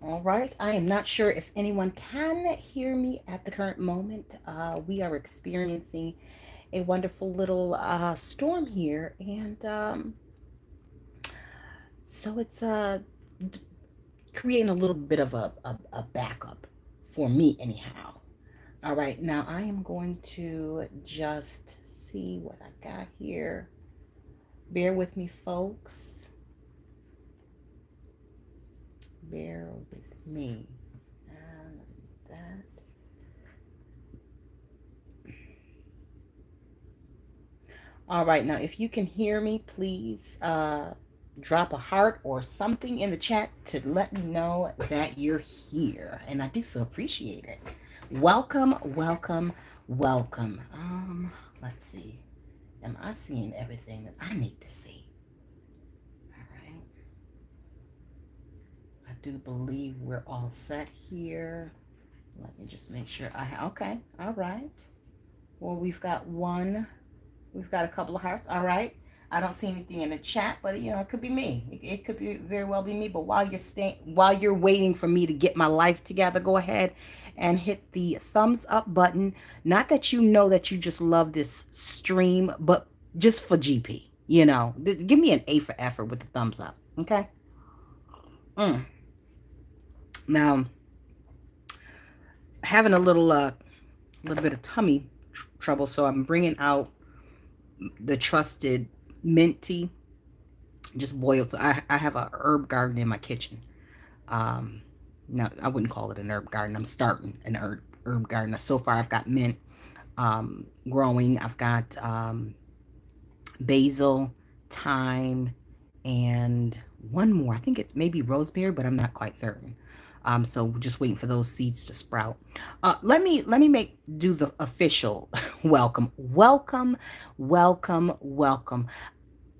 All right. I am not sure if anyone can hear me at the current moment. We are experiencing a wonderful little storm here, and so it's creating a little bit of a backup for me, anyhow. All right. Now I am going to just see what I got here. Bear with me, folks. Bear with me. And that. All right, now if you can hear me, please drop a heart or something in the chat to let me know that you're here. And I do so appreciate it. Welcome, welcome, welcome. Let's see. Am I seeing everything that I need to see? All right. I do believe we're all set here. Let me just make sure okay. All right. Well, we've got a couple of hearts. All right. I don't see anything in the chat, but it could be me. It could be very well be me. But while you're waiting for me to get my life together, go ahead and hit the thumbs up button. Not that you know that you just love this stream, but just for GP. Give me an A for effort with the thumbs up. Okay. Now, having a little bit of tummy trouble, so I'm bringing out the trusted mint tea, just boiled. So I have a herb garden in my kitchen. Now I wouldn't call it an herb garden. I'm starting an herb garden. So far I've got mint growing. I've got basil, thyme, and one more. I think it's maybe rosemary, but I'm not quite certain. So just waiting for those seeds to sprout. Let me do the official welcome. Welcome, welcome, welcome.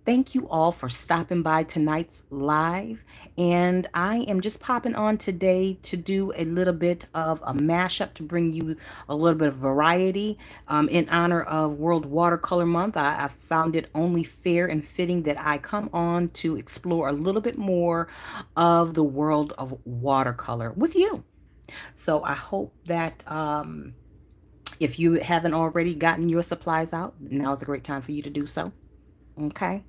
Thank you all for stopping by tonight's live. And I am just popping on today to do a little bit of a mashup to bring you a little bit of variety in honor of World Watercolor Month. I found it only fair and fitting that I come on to explore a little bit more of the world of watercolor with you. So I hope that if you haven't already gotten your supplies out, now is a great time for you to do so. Okay.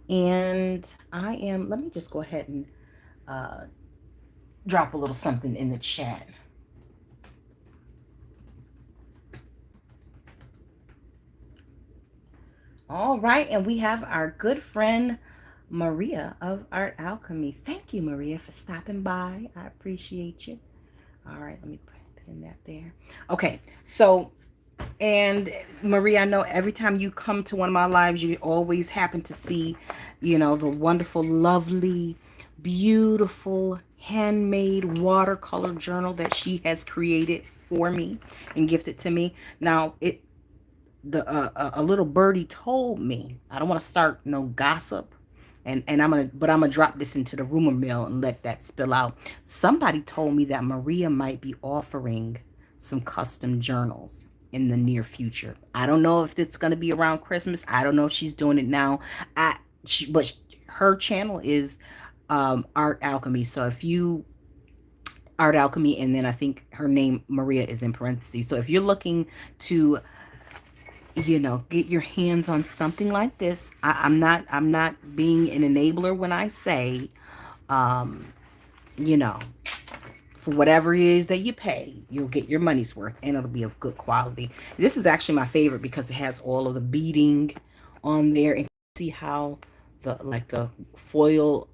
And let me just go ahead and drop a little something in the chat. All right. And we have our good friend, Maria of Art Alchemy. Thank you, Maria, for stopping by. I appreciate you. All right. Let me pin that there. Okay. So, and Maria, I know every time you come to one of my lives, you always happen to see, the wonderful, lovely, beautiful, handmade watercolor journal that she has created for me and gifted to me. Now, a little birdie told me, I don't want to start no gossip, and I'm gonna drop this into the rumor mill and let that spill out. Somebody told me that Maria might be offering some custom journals in the near future. I don't know if it's going to be around Christmas. I don't know if she's doing it now. But her channel is Art Alchemy. So if you Art Alchemy, and then I think her name Maria is in parentheses. So if you're looking to get your hands on something like this, I'm not being an enabler when I say you know for whatever it is that you pay, you'll get your money's worth, and it'll be of good quality. This is actually my favorite because it has all of the beading on there, and see how the foil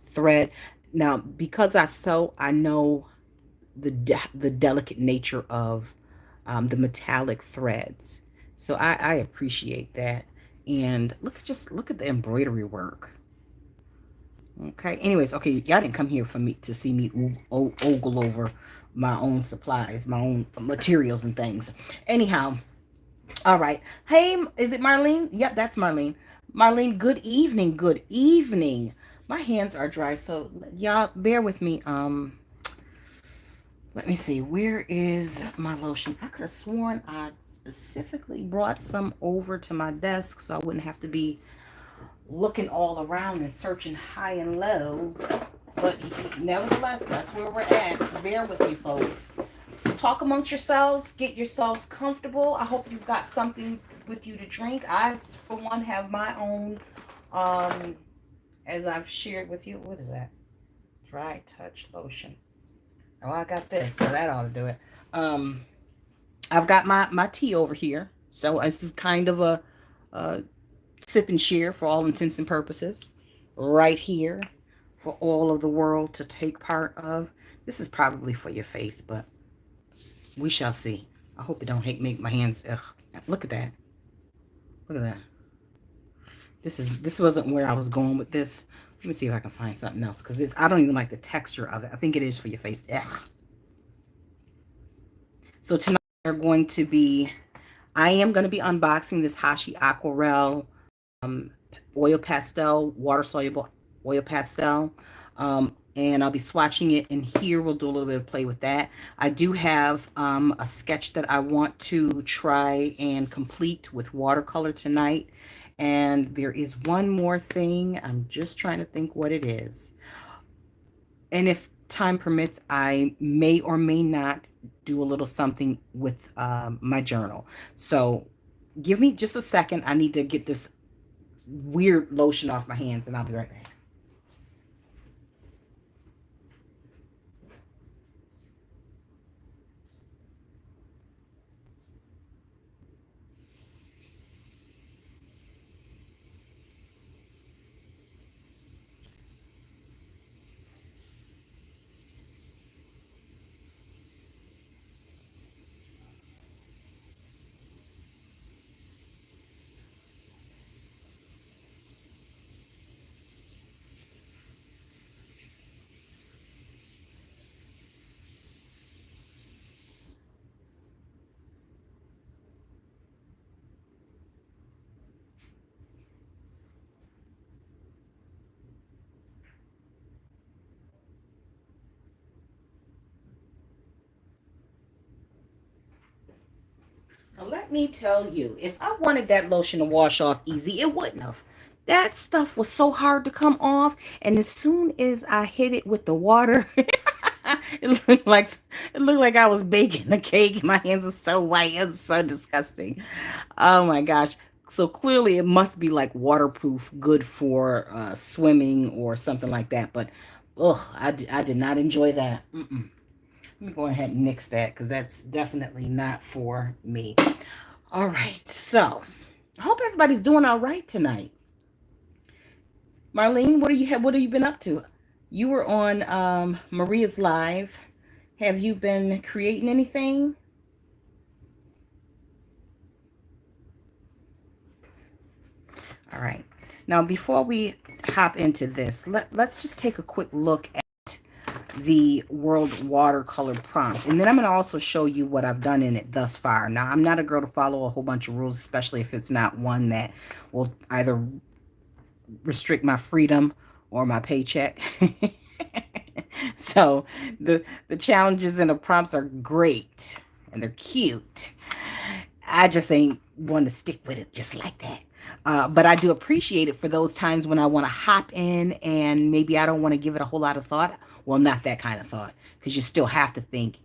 thread. Now, because I sew, I know the delicate nature of the metallic threads, so I appreciate that. And look at the embroidery work. Okay. Anyways, okay, y'all didn't come here for me to see me ogle over my own supplies, my own materials and things. Anyhow, all right. Hey, is it Marlene? Yep, that's Marlene. Marlene, good evening. Good evening. My hands are dry, so y'all bear with me. Let me see. Where is my lotion? I could have sworn I specifically brought some over to my desk so I wouldn't have to be looking all around and searching high and low. But nevertheless, that's where we're at. Bear with me, folks. Talk amongst yourselves. Get yourselves comfortable. I hope you've got something with you to drink. I, for one, have my own, um, as I've shared with you. What is that? Dry touch lotion. Oh, I got this, so that ought to do it. Um, I've got my tea over here. So this is kind of a sip and share for all intents and purposes. Right here for all of the world to take part of. This is probably for your face, but we shall see. I hope it don't make my hands. Ugh. Look at that. Look at that. This wasn't where I was going with this. Let me see if I can find something else because I don't even like the texture of it. I think it is for your face. Ugh. So tonight we're going to be. I am going to be unboxing this Hashi Aquarelle oil pastel, water soluble oil pastel. And I'll be swatching it, and here we'll do a little bit of play with that. I do have a sketch that I want to try and complete with watercolor tonight. And there is one more thing. I'm just trying to think what it is. And if time permits, I may or may not do a little something with my journal. So give me just a second. I need to get this weird lotion off my hands, and I'll be right back. Now, let me tell you, if I wanted that lotion to wash off easy, it wouldn't have. That stuff was so hard to come off, and as soon as I hit it with the water, it looked like I was baking a cake. My hands are so white. It's so disgusting. Oh my gosh. So clearly it must be like waterproof, good for swimming or something like that. But ugh, I did not enjoy that. Mm-mm. Let me go ahead and nix that because that's definitely not for me. All right, so I hope everybody's doing all right tonight. Marlene, what have you been up to? You were on Maria's live. Have you been creating anything? All right. Now, before we hop into this, let's just take a quick look at the World Watercolor prompt. And then I'm going to also show you what I've done in it thus far. Now, I'm not a girl to follow a whole bunch of rules, especially if it's not one that will either restrict my freedom or my paycheck. So the challenges and the prompts are great and they're cute. I just ain't want to stick with it just like that. But I do appreciate it for those times when I want to hop in and maybe I don't want to give it a whole lot of thought. Well, not that kind of thought, because you still have to think.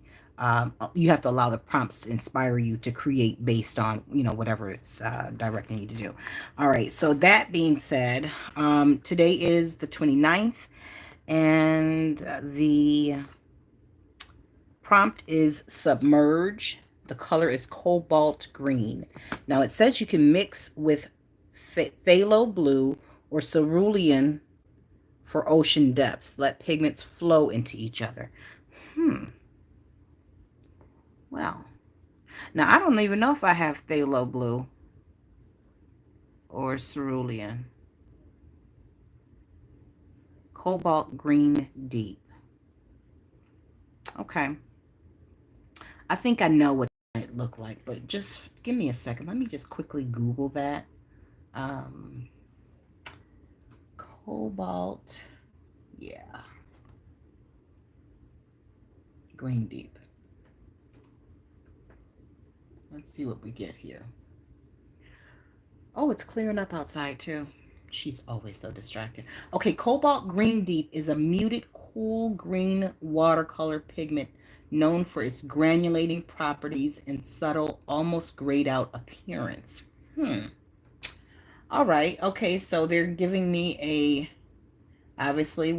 You have to allow the prompts to inspire you to create based on, whatever it's directing you to do. All right. So that being said, today is the 29th, and the prompt is submerge. The color is cobalt green. Now it says you can mix with phthalo blue or cerulean for ocean depths. Let pigments flow into each other. Well, now I don't even know if I have phthalo blue or cerulean. Cobalt green deep. Okay. I think I know what it looked like, but just give me a second. Let me just quickly Google that. Cobalt. Yeah. Green deep. Let's see what we get here. Oh, it's clearing up outside too. She's always so distracted. Okay, cobalt green deep is a muted cool green watercolor pigment known for its granulating properties and subtle, almost grayed out appearance. All right. Okay. So they're giving me obviously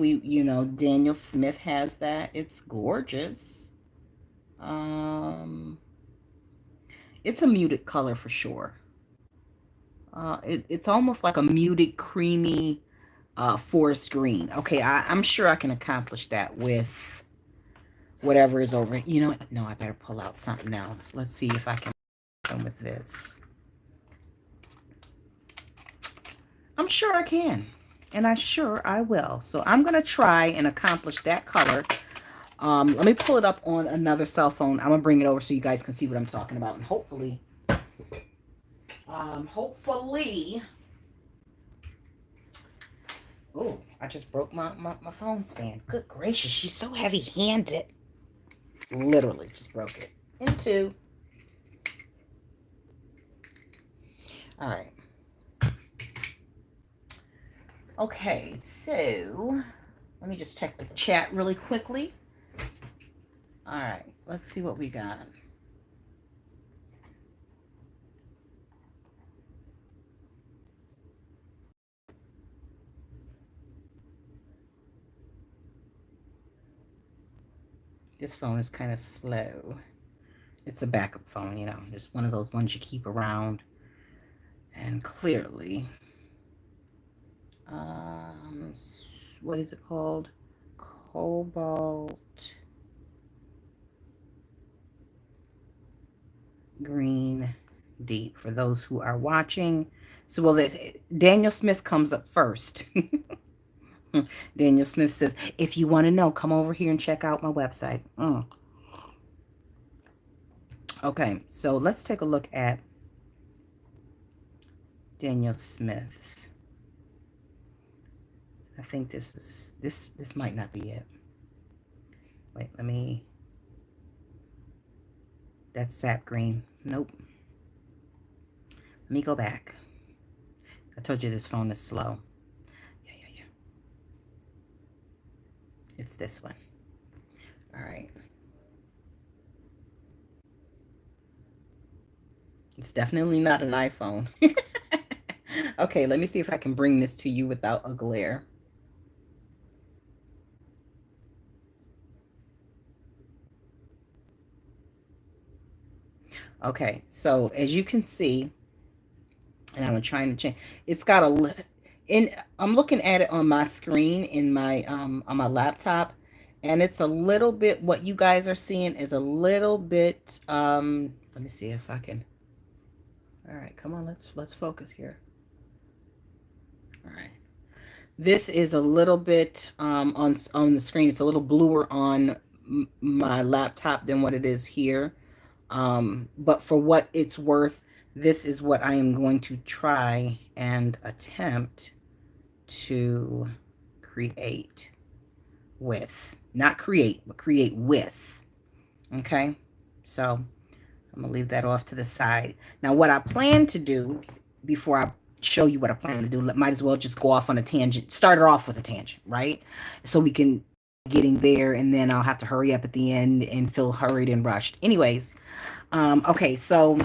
Daniel Smith has that. It's gorgeous. It's a muted color for sure. It's almost like a muted, creamy forest green. Okay, I'm sure I can accomplish that with whatever is over. You know what? No, I better pull out something else. Let's see if I can with this. I'm sure I can. And I will. So I'm going to try and accomplish that color. Let me pull it up on another cell phone. I'm going to bring it over so you guys can see what I'm talking about. And hopefully, oh, I just broke my phone stand. Good gracious, she's so heavy-handed. Literally just broke it in two. All right. Okay, so let me just check the chat really quickly. All right, let's see what we got. This phone is kind of slow. It's a backup phone, you know, just one of those ones you keep around. And clearly, what is it called? Cobalt green deep for those who are watching. So, well, Daniel Smith comes up first. Daniel Smith says, if you want to know, come over here and check out my website. Okay, so let's take a look at Daniel Smith's. I think this might not be it. Wait, that's sap green. Nope. Let me go back. I told you this phone is slow. Yeah. It's this one. All right. It's definitely not an iPhone. Okay, let me see if I can bring this to you without a glare. Okay, so as you can see, and I'm trying to change, it's got I'm looking at it on my screen in my on my laptop, and it's a little bit, what you guys are seeing is a little bit let me see if I can. All right, come on, let's focus here. All right. This is a little bit on the screen. It's a little bluer on my laptop than what it is here. But for what it's worth, this is what I am going to try and attempt to create with. Not create, but create with. Okay? So I'm going to leave that off to the side. Now, what I plan to do before I show you what I plan to do, might as well just go off on a tangent. Start it off with a tangent, right? So we can getting there, and then I'll have to hurry up at the end and feel hurried and rushed. Anyways, okay, so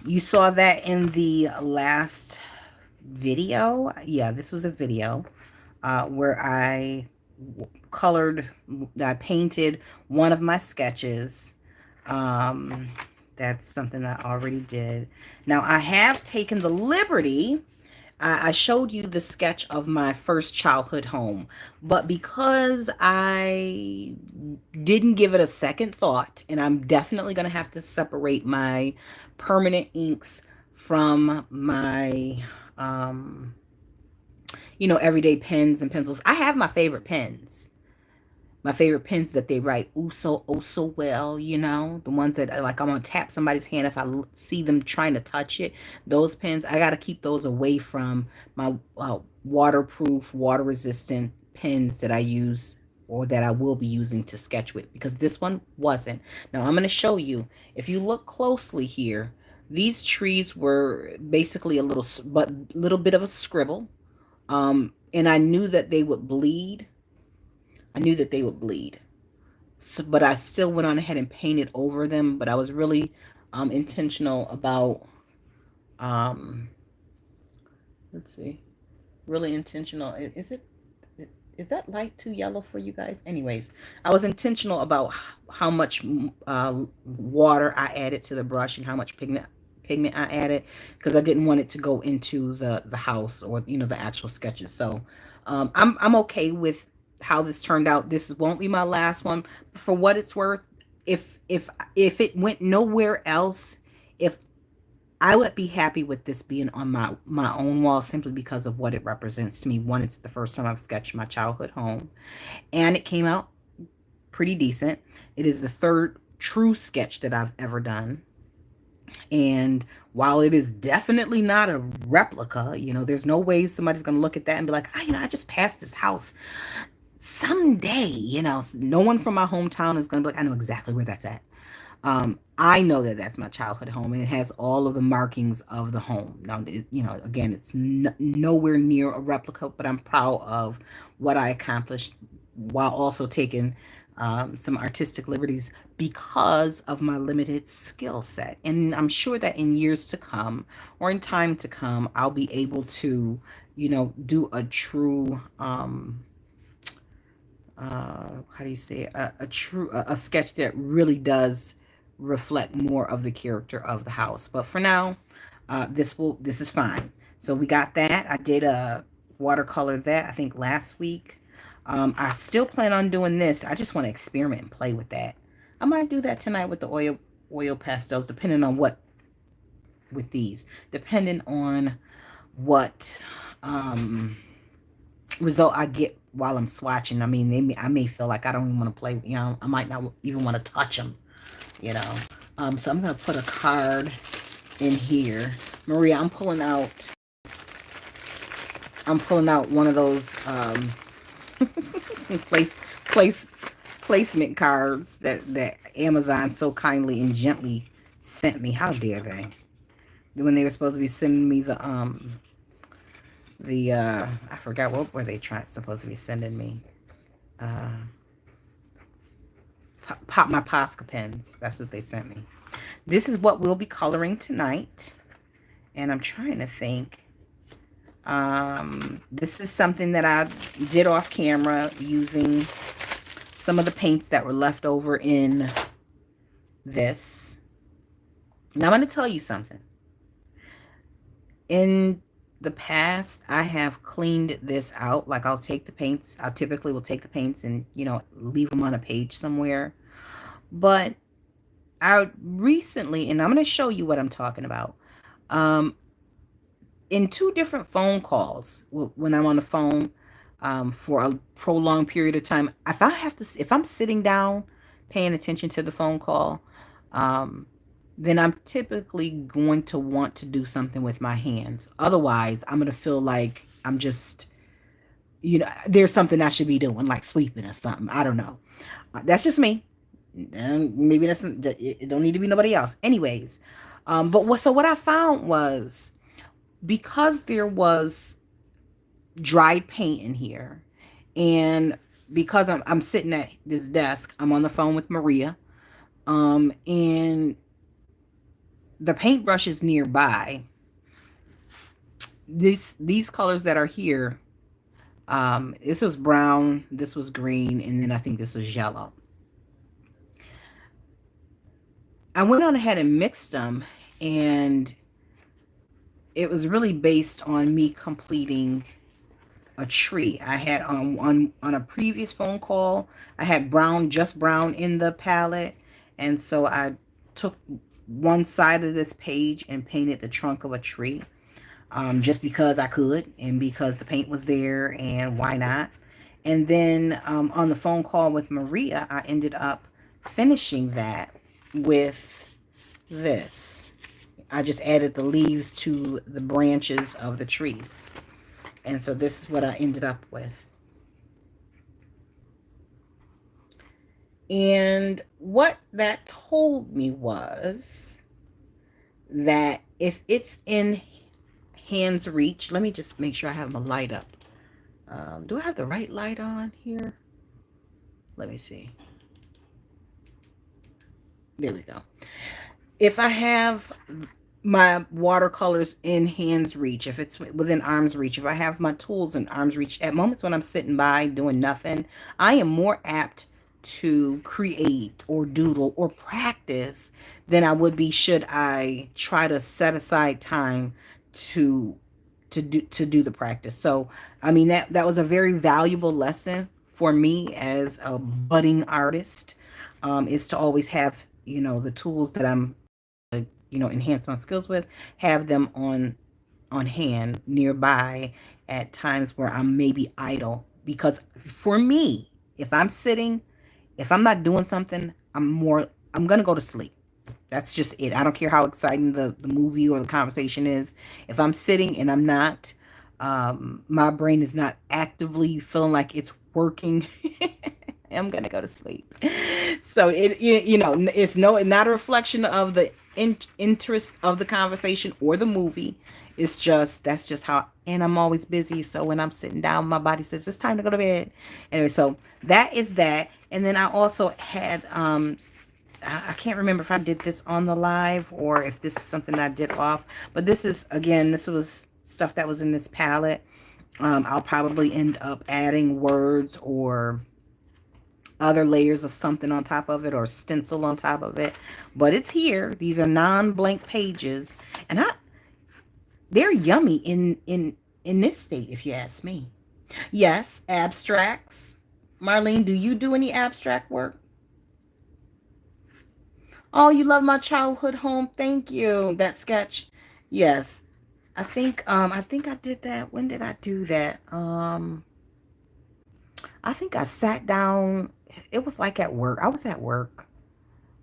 you saw that in the last video. Yeah, this was a video where I painted one of my sketches. That's something I already did. Now, I have taken the liberty, I showed you the sketch of my first childhood home, but because I didn't give it a second thought, and I'm definitely going to have to separate my permanent inks from my, everyday pens and pencils. I have my favorite pens. My favorite pens that they write oh so well, the ones that like I'm gonna tap somebody's hand if I see them trying to touch it. Those pens, I gotta keep those away from my waterproof, water resistant pens that I use or that I will be using to sketch with, because this one wasn't. Now I'm gonna show you. If you look closely here, these trees were basically a little bit of a scribble, and I knew that they would bleed. I knew that they would bleed. So, but I still went on ahead and painted over them. But I was really intentional about, um, let's see, really intentional. Is that light too yellow for you guys? Anyways, I was intentional about how much water I added to the brush and how much pigment I added, because I didn't want it to go into the house, or the actual sketches. So I'm okay with how this turned out. This won't be my last one. For what it's worth, if it went nowhere else, if I would be happy with this being on my own wall, simply because of what it represents to me. One, it's the first time I've sketched my childhood home, and it came out pretty decent. It is the third true sketch that I've ever done. And while it is definitely not a replica, there's no way somebody's going to look at that and be like, I just passed this house someday. No one from my hometown is going to be like, I know exactly where that's at. I know that that's my childhood home, and it has all of the markings of the home. Now, again, it's nowhere near a replica, but I'm proud of what I accomplished, while also taking some artistic liberties because of my limited skill set. And I'm sure that in years to come, or in time to come, I'll be able to, do a true, how do you say it? A sketch that really does reflect more of the character of the house. But for now, this is fine. So we got that. I did a watercolor that, I think, last week. I still plan on doing this. I just want to experiment and play with that. I might do that tonight with the oil pastels, depending on depending on what result I get while I'm swatching. I mean, I may feel like I don't even want to play. I might not even want to touch them. So I'm gonna put a card in here. Maria, I'm pulling out one of those placement cards that Amazon so kindly and gently sent me. How dare they? When they were supposed to be sending me the I forgot, what were they supposed to be sending me? Pop my Posca pens. That's what they sent me. This is what we'll be coloring tonight. And I'm trying to think. This is something that I did off camera using some of the paints that were left over in this. Now I'm going to tell you something. In the past, I have cleaned this out. Like, I'll take the paints. I typically will take the paints and, leave them on a page somewhere. But I recently, and I'm going to show you what I'm talking about. In 2 different phone calls, when I'm on the phone for a prolonged period of time, if I'm sitting down paying attention to the phone call, then I'm typically going to want to do something with my hands. Otherwise, I'm going to feel like I'm just, there's something I should be doing, like sweeping or something. I don't know. That's just me. Maybe it don't need to be nobody else. Anyways, so what I found was, because there was dried paint in here, and because I'm sitting at this desk, I'm on the phone with Maria, and the paintbrush is nearby. These colors that are here, this was brown, this was green, and then I think this was yellow. I went on ahead and mixed them, and it was really based on me completing a tree. I had on a previous phone call, I had just brown in the palette, and so I took one side of this page and painted the trunk of a tree, just because I could, and because the paint was there, and why not. And then on the phone call with Maria, I ended up finishing that with this. I just added the leaves to the branches of the trees. And so this is what I ended up with. And what that told me was that if it's in hand's reach, let me just make sure I have my light up. Do I have the right light on here? Let me see. There we go. If I have my watercolors in hand's reach, if it's within arm's reach, if I have my tools in arm's reach, at moments when I'm sitting by doing nothing, I am more apt to create or doodle or practice than I would be should I try to set aside time to to do the practice. So I mean that was a very valuable lesson for me as a budding artist, is to always have, the tools that I'm, enhance my skills with, have them on hand nearby at times where I'm maybe idle. Because for me, if I'm sitting, if I'm not doing something, I'm gonna go to sleep. That's just it. I don't care how exciting the movie or the conversation is. If I'm sitting and I'm not, my brain is not actively feeling like it's working, I'm gonna go to sleep. So it's not a reflection of the interest of the conversation or the movie. It's just that's just how. And I'm always busy, so when I'm sitting down, my body says it's time to go to bed. Anyway, so that is that. And then I also had I can't remember if I did this on the live or if this is something I did off. But this is, again, this was stuff that was in this palette. I'll probably end up adding words or other layers of something on top of it or stencil on top of it. But it's here. These are non-blank pages. And they're yummy in this state, if you ask me. Yes, abstracts. Marlene, do you do any abstract work? Oh, you love my childhood home. Thank you. That sketch. Yes. I think I did that. When did I do that? I think I sat down. It was like at work. I was at work.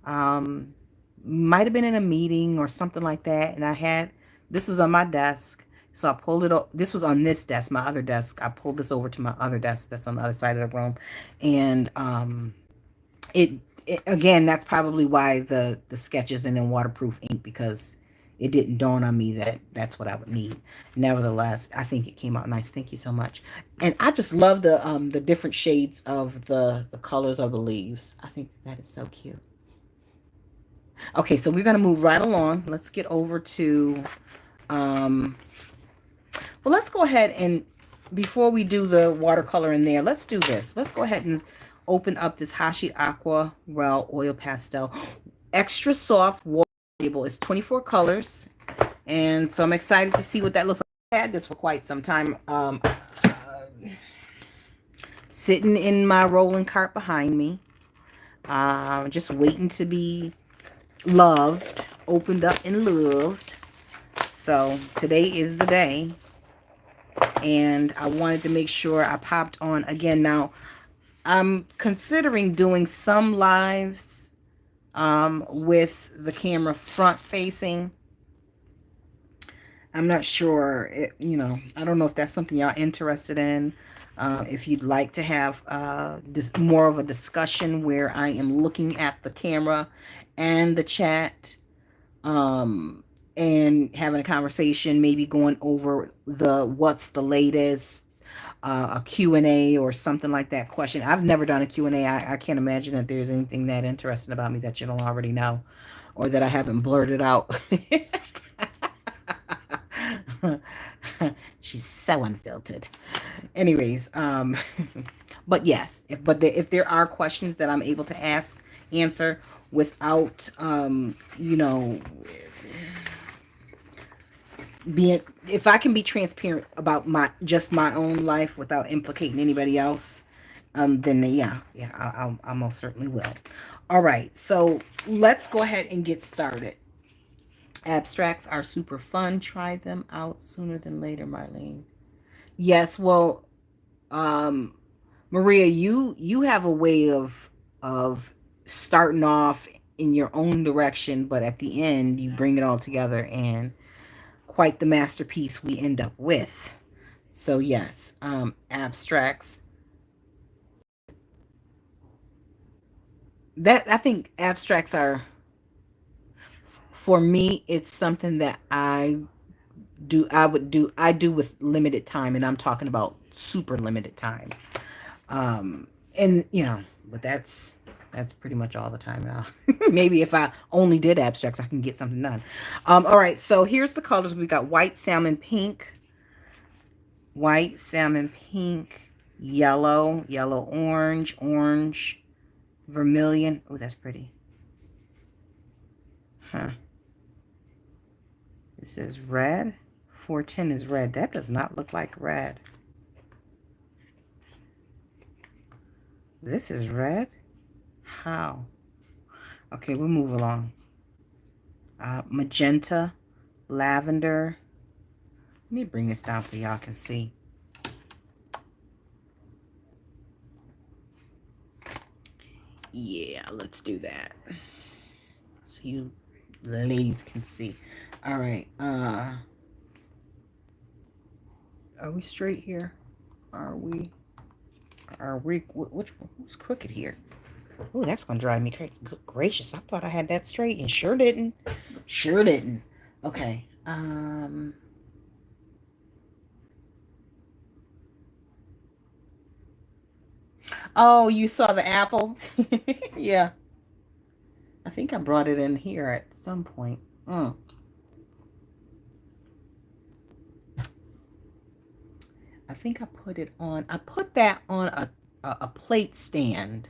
Um might have been in a meeting or something like that, and I had this was on my desk. So I pulled it up. This was on this desk, my other desk. I pulled this over to my other desk that's on the other side of the room. And it, again, that's probably why the sketch isn't in waterproof ink, because it didn't dawn on me that that's what I would need. Nevertheless, I think it came out nice. Thank you so much. And I just love the different shades of the colors of the leaves. I think that is so cute. Okay, so we're gonna move right along. Let's get over to um well, let's go ahead and before we do the watercolor in there, let's do this. Let's go ahead and open up this Hashi Aqua Aquarelle Oil Pastel. Extra soft water label. It's 24 colors. And so I'm excited to see what that looks like. I've had this for quite some time. Sitting in my rolling cart behind me. Just waiting to be loved. Opened up and loved. So today is the day. And I wanted to make sure I popped on again. Now, I'm considering doing some lives with the camera front facing. I'm not sure, I don't know if that's something y'all interested in. If you'd like to have this more of a discussion where I am looking at the camera and the chat, and having a conversation, maybe going over what's the latest, a Q&A or something like that question. I've never done a Q&A. I can't imagine that there's anything that interesting about me that you don't already know or that I haven't blurted out. She's so unfiltered. Anyways, but yes, if there are questions that I'm able to answer without, if I can be transparent about my own life without implicating anybody else, then yeah, I most certainly will. All right, so let's go ahead and get started. Abstracts are super fun. Try them out sooner than later, Marlene. Yes, well, Maria, you have a way of starting off in your own direction, but at the end you bring it all together, and quite the masterpiece we end up with. So yes, abstracts. That I think abstracts are, for me, it's something that I do with limited time, and I'm talking about super limited time. And but that's pretty much all the time now. Maybe if I only did abstracts, I can get something done. All right, so here's the colors. We got white, salmon pink, yellow, yellow, orange, orange, vermilion. Oh, that's pretty. Huh. It says red. 410 is red. That does not look like red. This is red? How? Okay, we'll move along. Magenta, lavender. Let me bring this down so y'all can see. Yeah, let's do that. So you ladies can see. All right. Are we straight here? Are we? Which one? Who's crooked here? Oh, that's gonna drive me crazy. Good gracious, I thought I had that straight and sure didn't. Sure didn't. Okay. Oh, you saw the apple? Yeah. I think I brought it in here at some point. I think I put it on. I put that on a plate stand.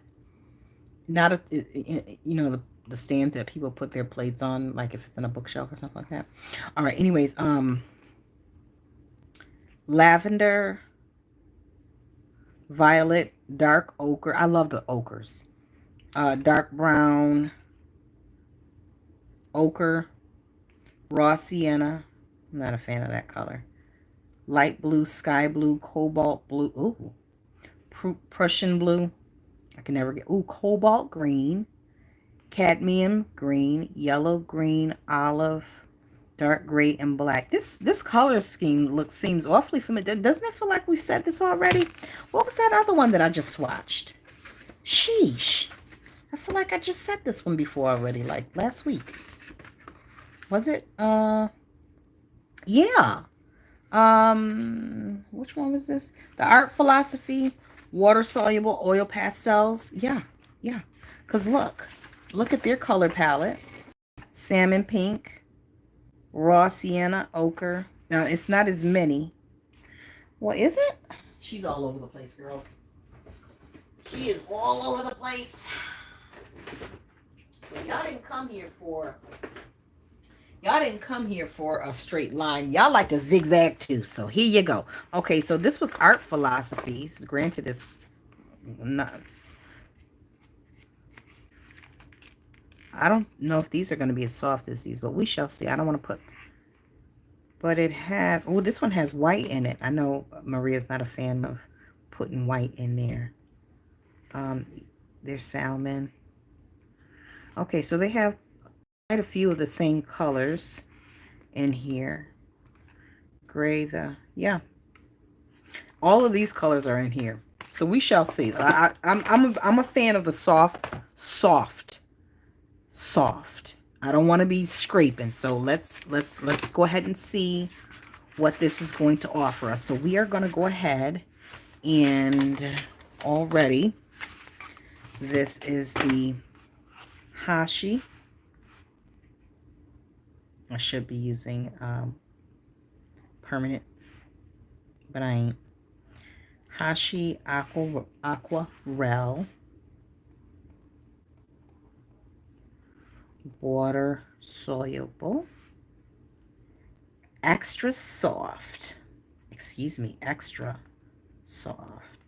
Not a, you know, the stands that people put their plates on, like if it's in a bookshelf or something like that. All right. Anyways, lavender, violet, dark ochre. I love the ochres. Dark brown, ochre, raw sienna. I'm not a fan of that color. Light blue, sky blue, cobalt blue. Ooh, Prussian blue. I can never get. Ooh, cobalt green, cadmium green, yellow green, olive, dark gray, and black. This color scheme seems awfully familiar. Doesn't it feel like we've said this already? What was that other one that I just swatched? Sheesh. I feel like I just said this one before already, like last week. Was it? Yeah. Which one was this? The Art Philosophy, water soluble oil pastels. Yeah. Cause look at their color palette. Salmon pink, raw sienna, ochre. Now it's not as many. Well, is it? She's all over the place, girls. She is all over the place. Y'all didn't come here for a straight line. Y'all like to zigzag too. So here you go. Okay, so this was Art Philosophies. Granted, it's not. I don't know if these are going to be as soft as these, but we shall see. I don't want to put. But it has. Oh, this one has white in it. I know Maria's not a fan of putting white in there. There's salmon. Okay, so they have quite a few of the same colors in here. Gray, yeah. All of these colors are in here. So we shall see. I'm a fan of the soft. I don't want to be scraping. So let's go ahead and see what this is going to offer us. So we are going to go ahead and already this is the Hashi. I should be using permanent, but I ain't. Hashi Aquarel. Water soluble. Extra soft. Excuse me, extra soft.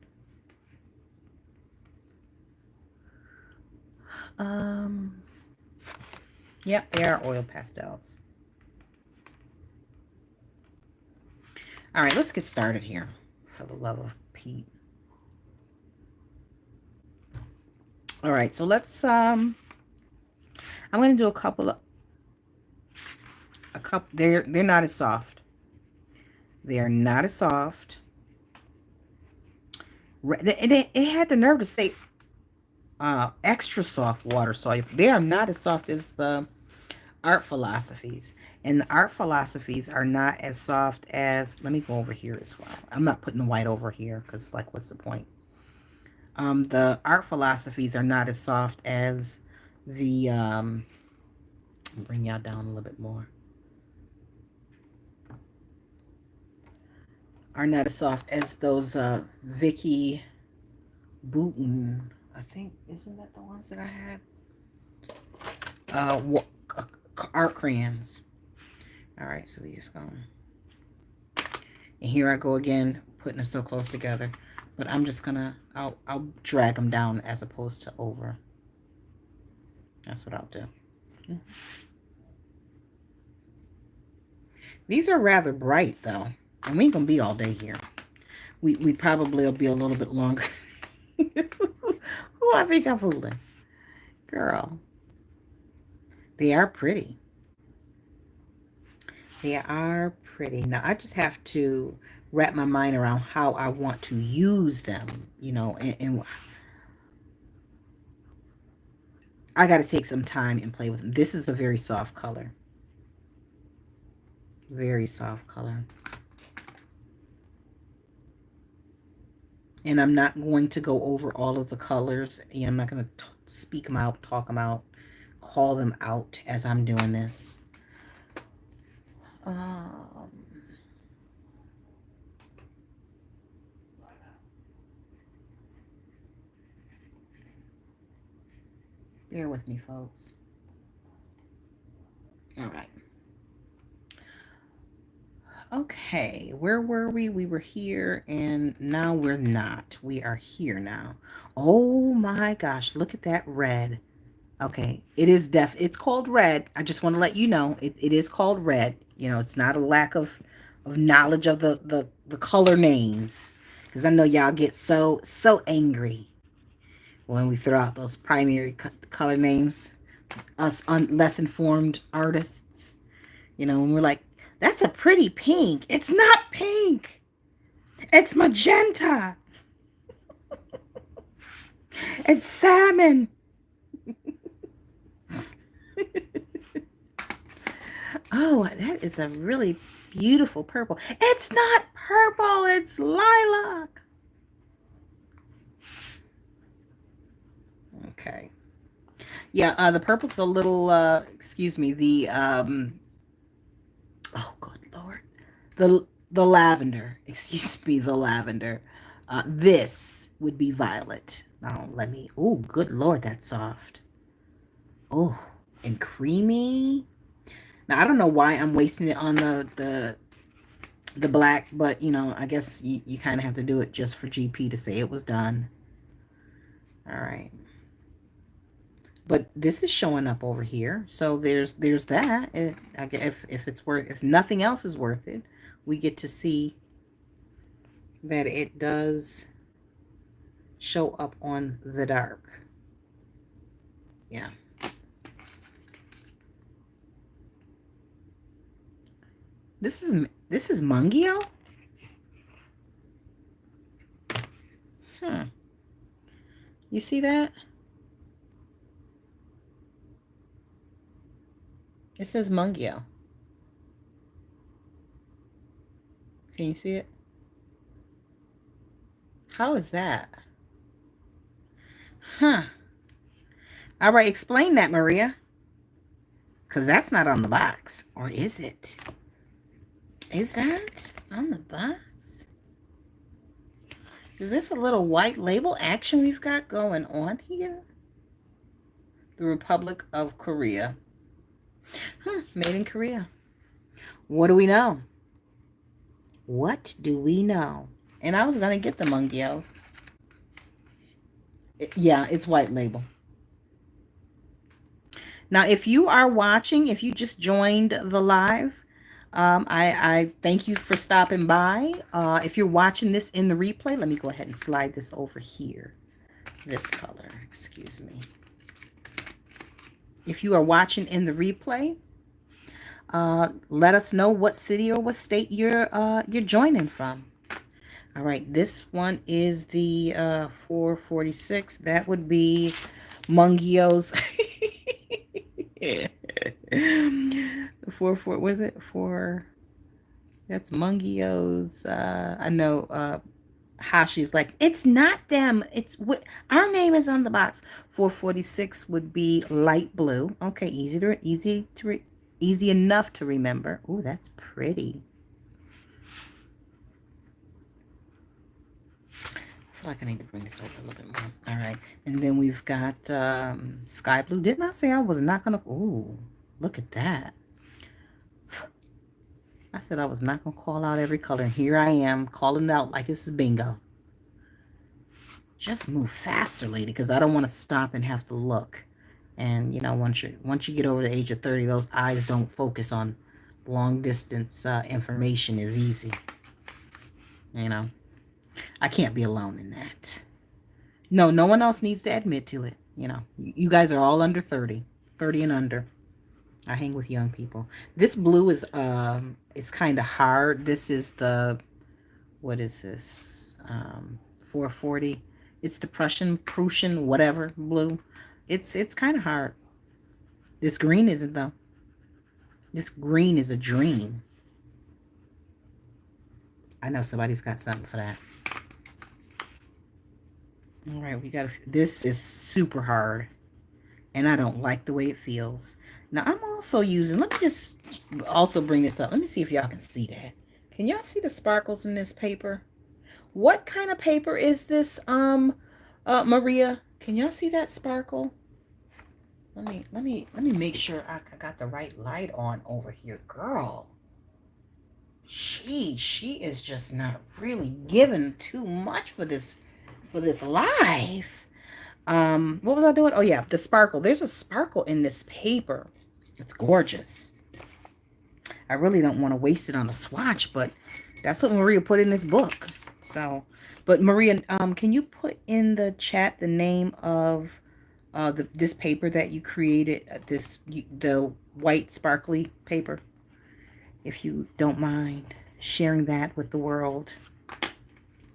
Yep, they are oil pastels. All right, let's get started here, for the love of Pete. All right, so let's, I'm going to do a couple, they're not as soft. They are not as soft. It had the nerve to say extra soft water soluble. They are not as soft as the Art Philosophies. And the Art Philosophies are not as soft as, let me go over here as well. I'm not putting the white over here because, like, what's the point? The art philosophies are not as soft as the, bring y'all down a little bit more, are not as soft as those Vicky Booten. I think, isn't that the ones that I had? Art crayons. All right, so we just going, and here I go again, putting them so close together. But I'm just gonna, I'll drag them down as opposed to over. That's what I'll do. These are rather bright though, and we ain't gonna be all day here. We probably will be a little bit longer. Who I think I'm fooling, girl? They are pretty. They are pretty. Now I just have to wrap my mind around how I want to use them, you know, and I got to take some time and play with them. This is a very soft color. Very soft color. And I'm not going to go over all of the colors. You know, I'm not going to speak them out, talk them out, call them out as I'm doing this. Bear with me, folks. All right. Okay, where were we? We were here, and now we're not. We are here now. Oh my gosh, look at that red. Okay, it is it's called red. I just want to let you know it is called red. You know, it's not a lack of knowledge of the color names, because I know y'all get so angry when we throw out those primary color names, us less informed artists. You know, when we're like, that's a pretty pink. It's not pink. It's magenta. It's salmon. Oh, that is a really beautiful purple. It's not purple. It's lilac. Okay. Yeah, the purple's a little, excuse me, the, oh, good Lord. The lavender, excuse me, the lavender. This would be violet. Now, let me, oh, good Lord, that's soft. Oh, and creamy. Now, I don't know why I'm wasting it on the black, but, you know, I guess you kind of have to do it just for GP to say it was done. All right. But this is showing up over here, so there's that. If it's worth, if nothing else is worth it, we get to see that it does show up on the dark. Yeah. This is Mungio. You see that? It says Mungio. Can you see it? How is that? Huh. All right, explain that, Maria. Because that's not on the box. Or is it? Is that on the box? Is this a little white label action we've got going on here? The Republic of Korea. Made in Korea. What do we know? What do we know? And I was going to get the Mungios. Yeah, it's white label. Now, if you are watching, if you just joined the live, I thank you for stopping by. If you're watching this in the replay, let me go ahead and slide this over here. This color, excuse me. If you are watching in the replay, let us know what city or what state you're joining from. All right, this one is the 446. That would be Mungio's. 4 was it 4? That's Mungio's. I know how she's like, it's not them. It's what our name is on the box. 446 would be light blue. Okay, easy enough to remember. Oh, that's pretty. I feel like I need to bring this over a little bit more. All right, and then we've got sky blue. Didn't I say I was not gonna? Ooh, look at that. I said I was not gonna call out every color. And here I am calling it out like this is bingo. Just move faster, lady, because I don't want to stop and have to look. And you know, once you get over the age of 30, those eyes don't focus on long distance information as easy. You know, I can't be alone in that. No, no one else needs to admit to it. You know, you guys are all under 30, 30 and under. I hang with young people. This blue is it's kind of hard. This is the, what is this? 440. It's the Prussian, whatever blue. It's kind of hard. This green isn't though. This green is a dream. I know somebody's got something for that. All right, we got. This is super hard, and I don't like the way it feels. Now I'm also using. Let me just also bring this up. Let me see if y'all can see that. Can y'all see the sparkles in this paper? What kind of paper is this, Maria? Can y'all see that sparkle? Let me make sure I got the right light on over here, girl. She is just not really giving too much for this life. What was I doing? Oh yeah, the sparkle. There's a sparkle in this paper. It's gorgeous. I really don't want to waste it on a swatch, but that's what Maria put in this book. So, but Maria, can you put in the chat the name of this paper that you created? The white sparkly paper, if you don't mind sharing that with the world.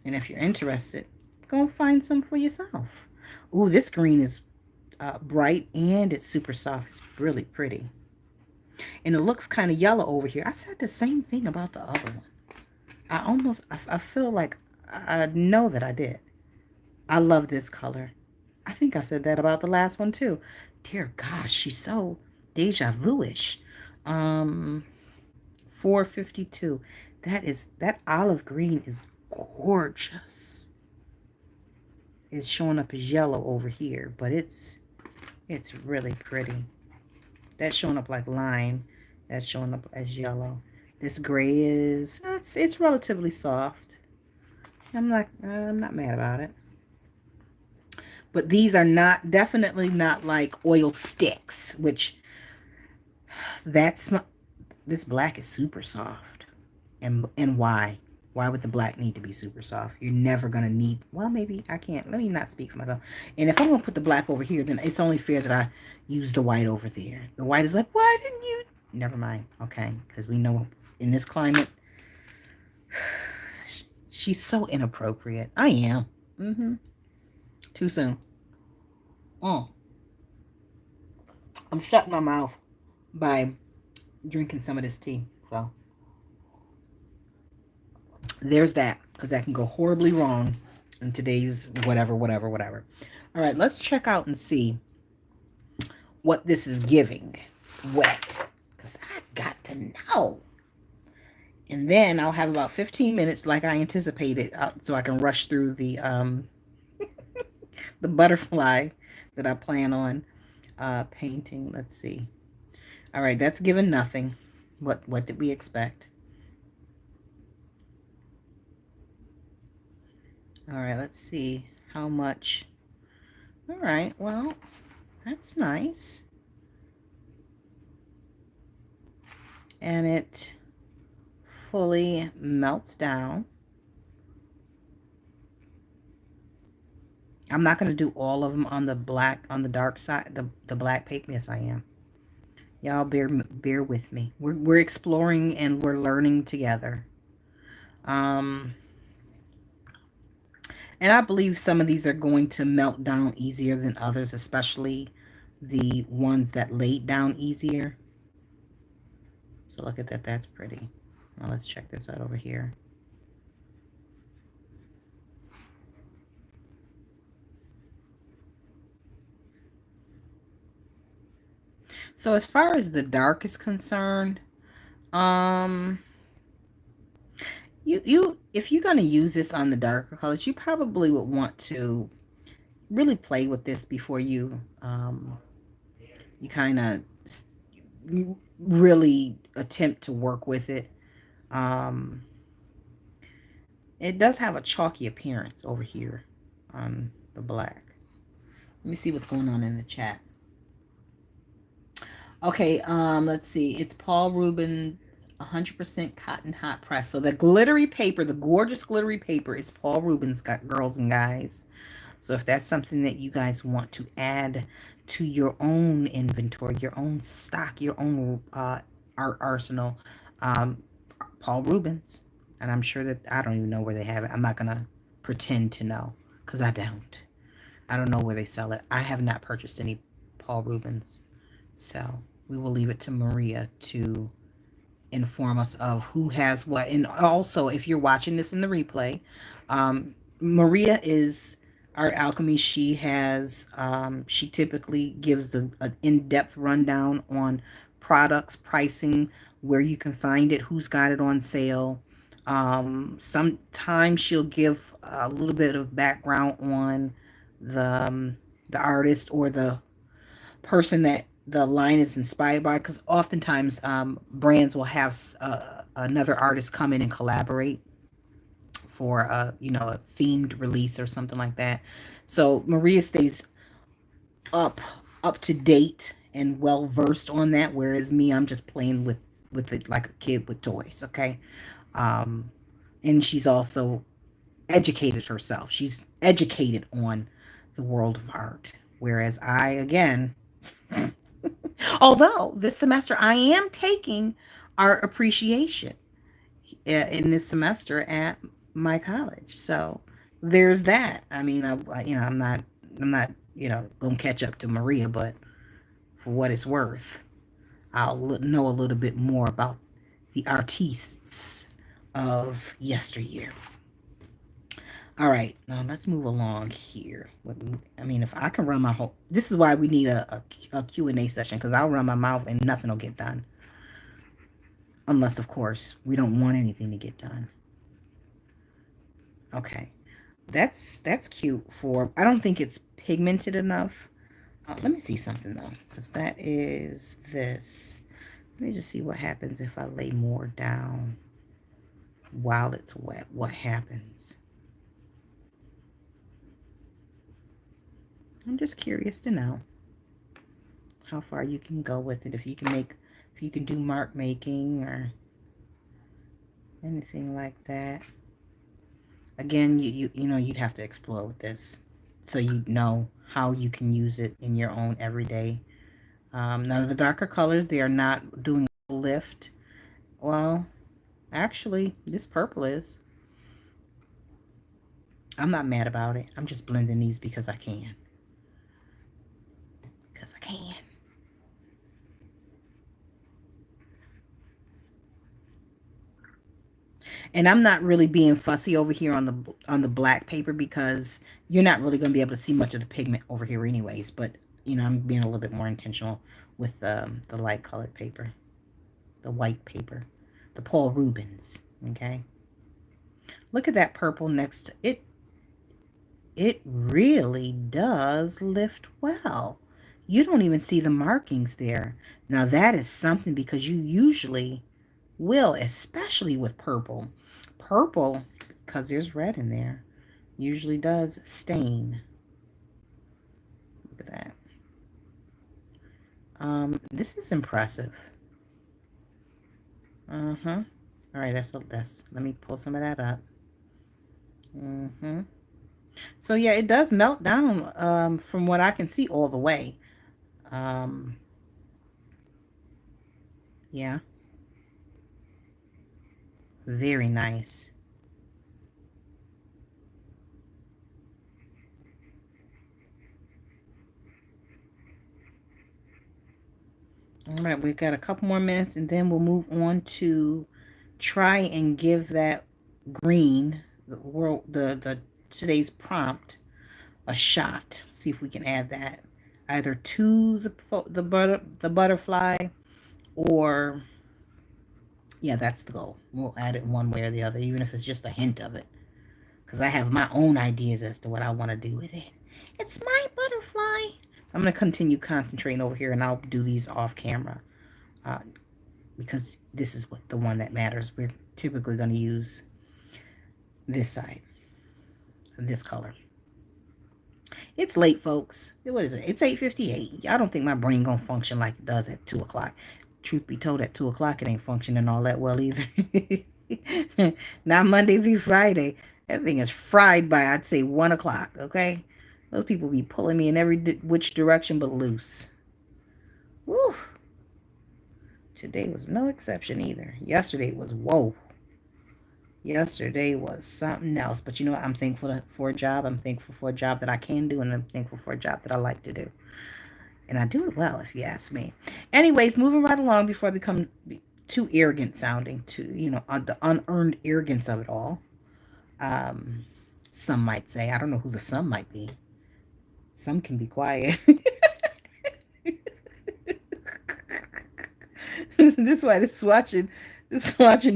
And if you're interested, go find some for yourself. Ooh, this green is bright and it's super soft. It's really pretty. And it looks kind of yellow over here. I said the same thing about the other one. I feel like I know that I did. I love this color. I think I said that about the last one too. Dear gosh, she's so deja vu-ish. 452. That olive green is gorgeous. It's showing up as yellow over here, but it's really pretty. That's showing up like lime. That's showing up as yellow. This gray is it's relatively soft. I'm not mad about it. But these are definitely not like oil sticks, which this black is super soft. And why? Why would the black need to be super soft? You're never going to need, well, maybe I can't. Let me not speak for myself. And if I'm going to put the black over here, then it's only fair that I use the white over there. The white is like, why didn't you? Never mind. Okay. Because we know in this climate, she's so inappropriate. I am. Too soon. I'm shutting my mouth by drinking some of this tea. So there's that, because that can go horribly wrong in today's whatever. All right, let's check out and see what this is giving wet, because I got to know. And then I'll have about 15 minutes like I anticipated, so I can rush through the the butterfly that I plan on painting. Let's see. All right, that's given nothing. What did we expect? All right, let's see how much. All right, well, that's nice. And it fully melts down. I'm not going to do all of them on the dark side, the black paper. Yes, I am. Y'all bear with me. We're exploring and we're learning together. And I believe some of these are going to melt down easier than others, especially the ones that laid down easier. So look at that. That's pretty. Now let's check this out over here. So as far as the dark is concerned, um, if you're gonna use this on the darker colors, you probably would want to really play with this before you kind of really attempt to work with it. Um, it does have a chalky appearance over here on the black. Let me see what's going on in the chat. Okay, let's see. It's Paul Rubens 100% cotton hot press. So the glittery paper, the gorgeous glittery paper is Paul Rubens, got girls and guys. So if that's something that you guys want to add to your own inventory, your own stock, your own art arsenal, um, Paul Rubens. And I'm sure that I don't even know where they have it. I'm not going to pretend to know because I don't. I don't know where they sell it. I have not purchased any Paul Rubens. So we will leave it to Maria to inform us of who has what. And also, if you're watching this in the replay, Maria is Art Alchemy. She has, she typically gives an in-depth rundown on products, pricing, where you can find it, who's got it on sale. Sometimes she'll give a little bit of background on the artist or the person that the line is inspired by, because oftentimes brands will have another artist come in and collaborate for a themed release or something like that. So Maria stays up up to date and well versed on that, whereas me, I'm just playing with it like a kid with toys. Okay. um and she's also educated herself. She's educated on the world of art, whereas I, again, although this semester I am taking art appreciation in this semester at my college. So there's that. I mean, I'm not, gonna catch up to Maria, but for what it's worth, I'll know a little bit more about the artistes of yesteryear. All right, now let's move along here. I mean, if I can run my whole, this is why we need a Q&A session, because I'll run my mouth and nothing will get done. Unless, of course, we don't want anything to get done. Okay, that's cute for, I don't think it's pigmented enough. Let me see something, though, because that is this. Let me just see what happens if I lay more down while it's wet. What happens? I'm just curious to know how far you can go with it. If you can do mark making or anything like that. Again, you'd have to explore with this so you know how you can use it in your own everyday. None of the darker colors, they are not doing a lift. Well, actually, this purple is. I'm not mad about it. I'm just blending these because I can. Because I can. And I'm not really being fussy over here on the black paper, because you're not really going to be able to see much of the pigment over here anyways. But, I'm being a little bit more intentional with the light colored paper, the white paper, the Paul Rubens. Okay. Look at that purple next to it. It really does lift well. You don't even see the markings there. Now that is something, because you usually will, especially with purple. Purple, because there's red in there, usually does stain. Look at that. This is impressive. All right, that's let me pull some of that up. So yeah, it does melt down, from what I can see, all the way. Um, yeah, very nice. All right, we've got a couple more minutes, and then we'll move on to try and give that green, the today's prompt, a shot. See if we can add that. either to the butterfly, or yeah, that's the goal. We'll add it one way or the other, even if it's just a hint of it, because I have my own ideas as to what I want to do with it. It's my butterfly. I'm going to continue concentrating over here, and I'll do these off camera, uh, because this is what the one that matters. We're typically going to use this side, this color. It's late, folks. What is it? It's 8:58. I don't think my brain gonna function like it does at 2 o'clock. Truth be told, at 2 o'clock, it ain't functioning all that well either. Not Monday through Friday. That thing is fried by, I'd say, 1 o'clock, okay? Those people be pulling me in every which direction but loose. Woo! Today was no exception either. Yesterday was, whoa. Yesterday was something else. But you know what? I'm thankful for a job. I'm thankful for a job that I can do, and I'm thankful for a job that I like to do. And I do it well, if you ask me. Anyways, moving right along before I become too arrogant sounding, to, you know, the unearned arrogance of it all. Some might say. I don't know who the some might be. Some can be quiet. This why this swatching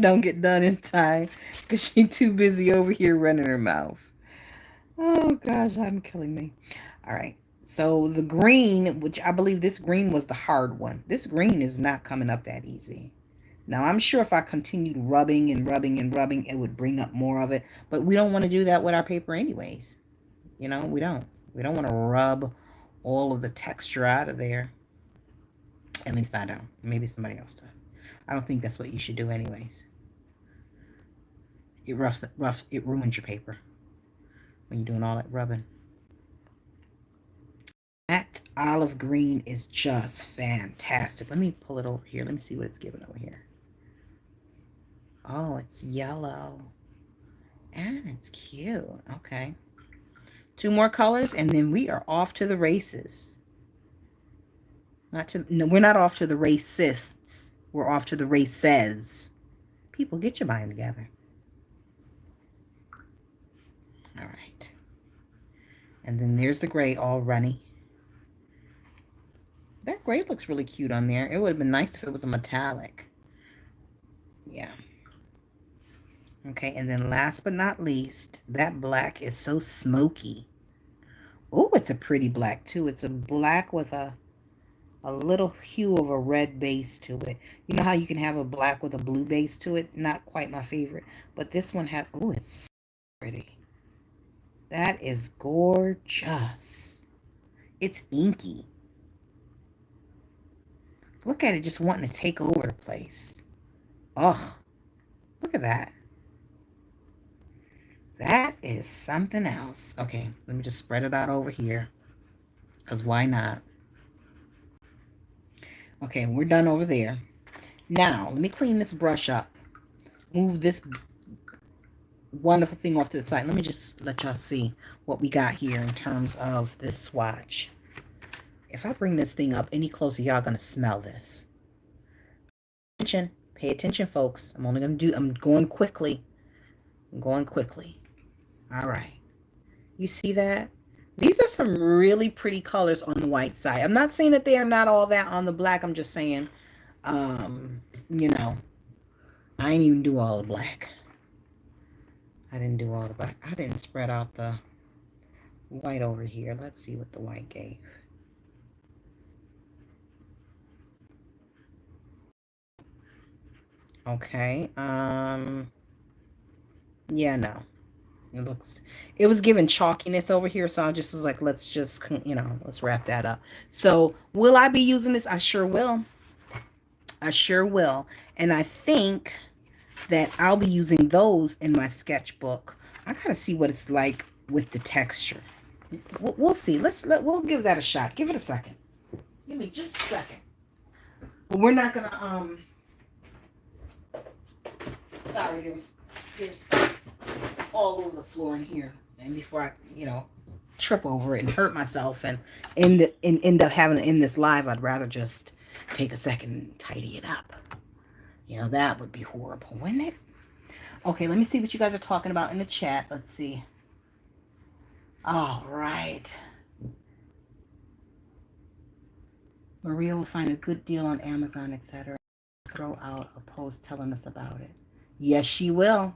don't get done in time, because she's too busy over here running her mouth. Oh gosh, I'm killing me. All right, so the green, which I believe this green was the hard one. This green is not coming up that easy. Now I'm sure if I continued rubbing and rubbing and rubbing, it would bring up more of it, but we don't want to do that with our paper anyways. You know, we don't want to rub all of the texture out of there. At least I don't. Maybe somebody else does. I don't think that's what you should do anyways. It ruins your paper when you're doing all that rubbing. That olive green is just fantastic. Let me pull it over here. Let me see what it's giving over here. Oh, it's yellow. And it's cute. Okay. 2 more colors, and then we are off to the races. No, we're not off to the racists. We're off to the races. People, get your mind together. All right. And then there's the gray, all runny. That gray looks really cute on there. It would have been nice if it was a metallic. Yeah. Okay, and then last but not least, that black is so smoky. Oh, it's a pretty black too. It's a black with a little hue of a red base to it. You know how you can have a black with a blue base to it? Not quite my favorite. But this one had, oh, it's so pretty. That is gorgeous. It's inky. Look at it just wanting to take over the place. Ugh. Look at that. That is something else. Okay, let me just spread it out over here. Because why not? Okay, we're done over there. Now, let me clean this brush up. Move this wonderful thing off to the side. Let me just let y'all see what we got here in terms of this swatch. If I bring this thing up any closer, y'all gonna smell this. Pay attention, folks. I'm going quickly. I'm going quickly. All right. You see that? These are some really pretty colors on the white side. I'm not saying that they are not all that on the black. I'm just saying, you know, I ain't even do all the black. I didn't do all the black. I didn't spread out the white over here. Let's see what the white gave. Okay. Yeah, no. It was given chalkiness over here, so I just was like, let's just, you know, let's wrap that up. So will I be using this? I sure will. I sure will. And I think that I'll be using those in my sketchbook. I gotta see what it's like with the texture. We'll see. We'll give that a shot. Give it a second. Give me just a second. But we're not gonna sorry, there's stuff all over the floor in here, and before I, you know, trip over it and hurt myself and end up having to end this live, I'd rather just take a second and tidy it up. You know, that would be horrible, wouldn't it? Okay, let me see what you guys are talking about in the chat. Let's see. All right. Maria will find a good deal on Amazon, etc. Throw out a post telling us about it. Yes, she will.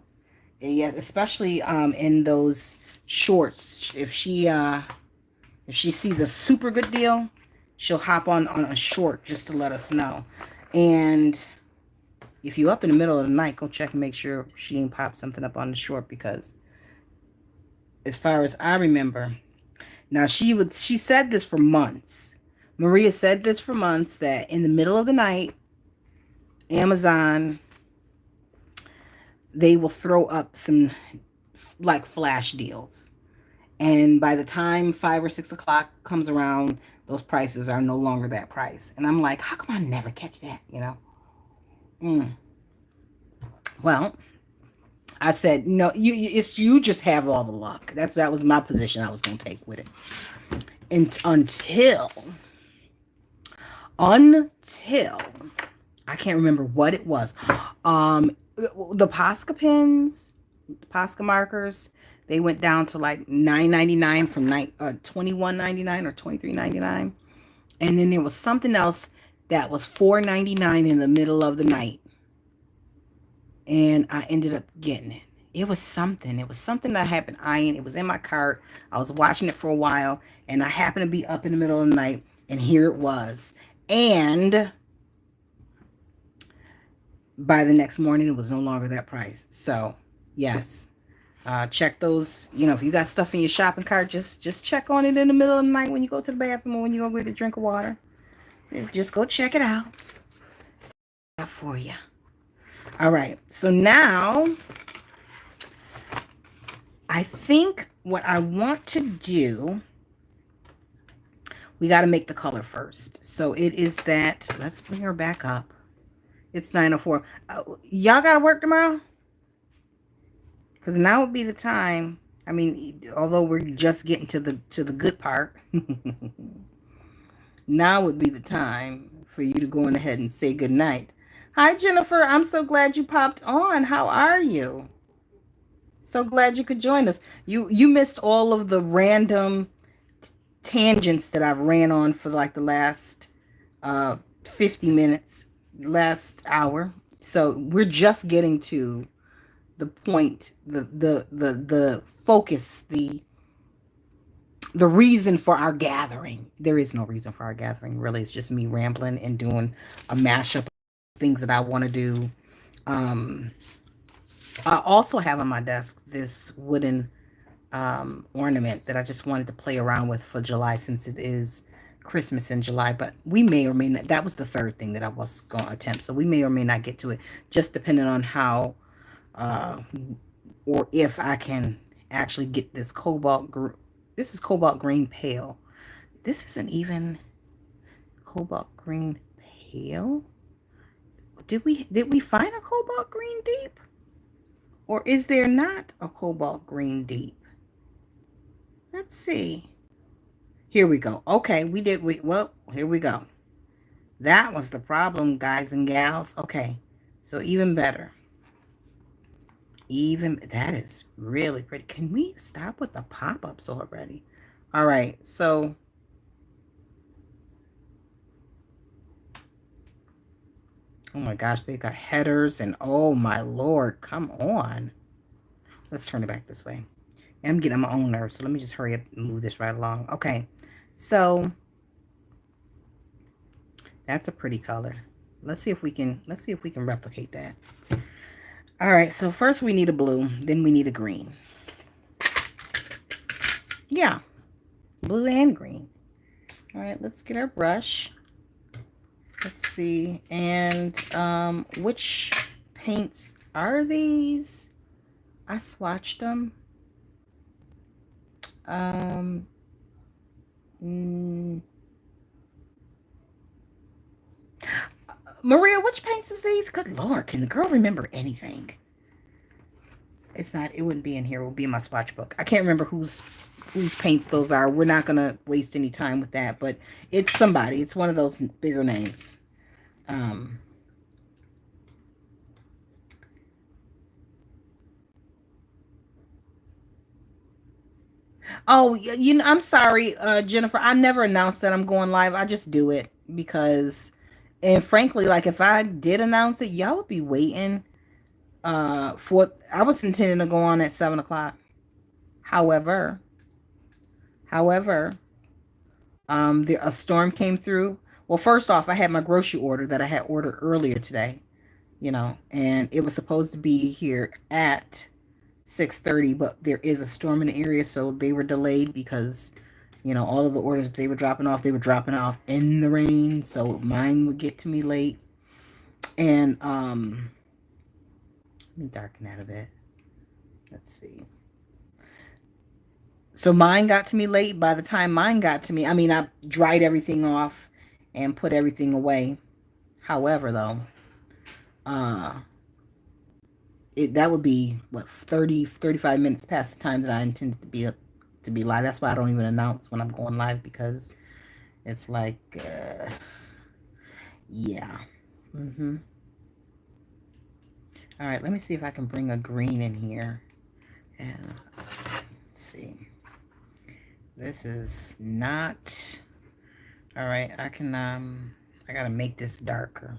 Yes, especially in those shorts. If she sees a super good deal, she'll hop on a short just to let us know. And if you up in the middle of the night, go check and make sure she ain't pop something up on the short, because as far as I remember, now she said this for months. Maria said this for months, that in the middle of the night, Amazon, they will throw up some like flash deals. And by the time 5 or 6 o'clock comes around, those prices are no longer that price. And I'm like, how come I never catch that? You know? Well, I said, no, you just have all the luck. That was my position I was gonna take with it. And until I can't remember what it was. The Posca pens, Posca markers, they went down to like $9.99 from $21.99 or $23.99. And then there was something else that was $4.99 in the middle of the night. And I ended up getting it. It was something. It was something that I had been eyeing. It was in my cart. I was watching it for a while, and I happened to be up in the middle of the night, and here it was. And by the next morning, it was no longer that price. So, yes. Check those. You know, if you got stuff in your shopping cart, just check on it in the middle of the night when you go to the bathroom or when you go get a drink of water. Just go check it out. For you. All right. So now, I think what I want to do, we got to make the color first. So it is that, let's bring her back up. It's 9:04. Y'all got to work tomorrow? Because now would be the time. I mean, although we're just getting to the good part, now would be the time for you to go on ahead and say good night. Hi, Jennifer. I'm so glad you popped on. How are you? So glad you could join us. You missed all of the random tangents that I've ran on for like the last 50 minutes, last hour. So we're just getting to the point, the focus, the reason for our gathering. There is no reason for our gathering, really. It's just me rambling and doing a mashup of things that I want to do. I also have on my desk this wooden ornament that I just wanted to play around with for July, since it is Christmas in July. But we may or may not, that was the third thing that I was going to attempt. So we may or may not get to it, just depending on how or if I can actually get this this is cobalt green pale. This isn't even cobalt green pale. Did we find a cobalt green deep? Or is there not a cobalt green deep? Let's see. Here we go. Okay, well, here we go. That was the problem, guys and gals. Okay, so even better. That is really pretty. Can we stop with the pop-ups already? All right, so oh my gosh, they got headers and oh my Lord, come on. Let's turn it back this way. And I'm getting on my own nerves, so let me just hurry up and move this right along. Okay, so that's a pretty color. Let's see if we can replicate that. All right, so first we need a blue, then we need a green. Yeah, blue and green. All right, let's get our brush. Let's see, and which paints are these? I swatched them. Maria, which paints is these? Good Lord, can the girl remember anything? It's not, it wouldn't be in here. It would be in my swatch book. I can't remember whose paints those are. We're not going to waste any time with that, but it's somebody. It's one of those bigger names. Oh, you know, I'm sorry, Jennifer. I never announce that I'm going live. I just do it. because, and frankly, like if I did announce it, y'all would be waiting. For I was intending to go on at 7 o'clock. However, however, a storm came through. Well, first off, I had my grocery order that I had ordered earlier today, and it was supposed to be here at 6:30, but there is a storm in the area, so they were delayed because, all of the orders they were dropping off in the rain, so mine would get to me late. And let me darken that a bit. Let's see. So mine got to me late. By the time mine got to me, I mean, I dried everything off and put everything away. However, though, uh, that would be what 30-35 minutes past the time that I intended to be live. That's why I don't even announce when I'm going live, because it's like, yeah. All right, let me see if I can bring a green in here. And let's see. This is not. All right, I gotta make this darker.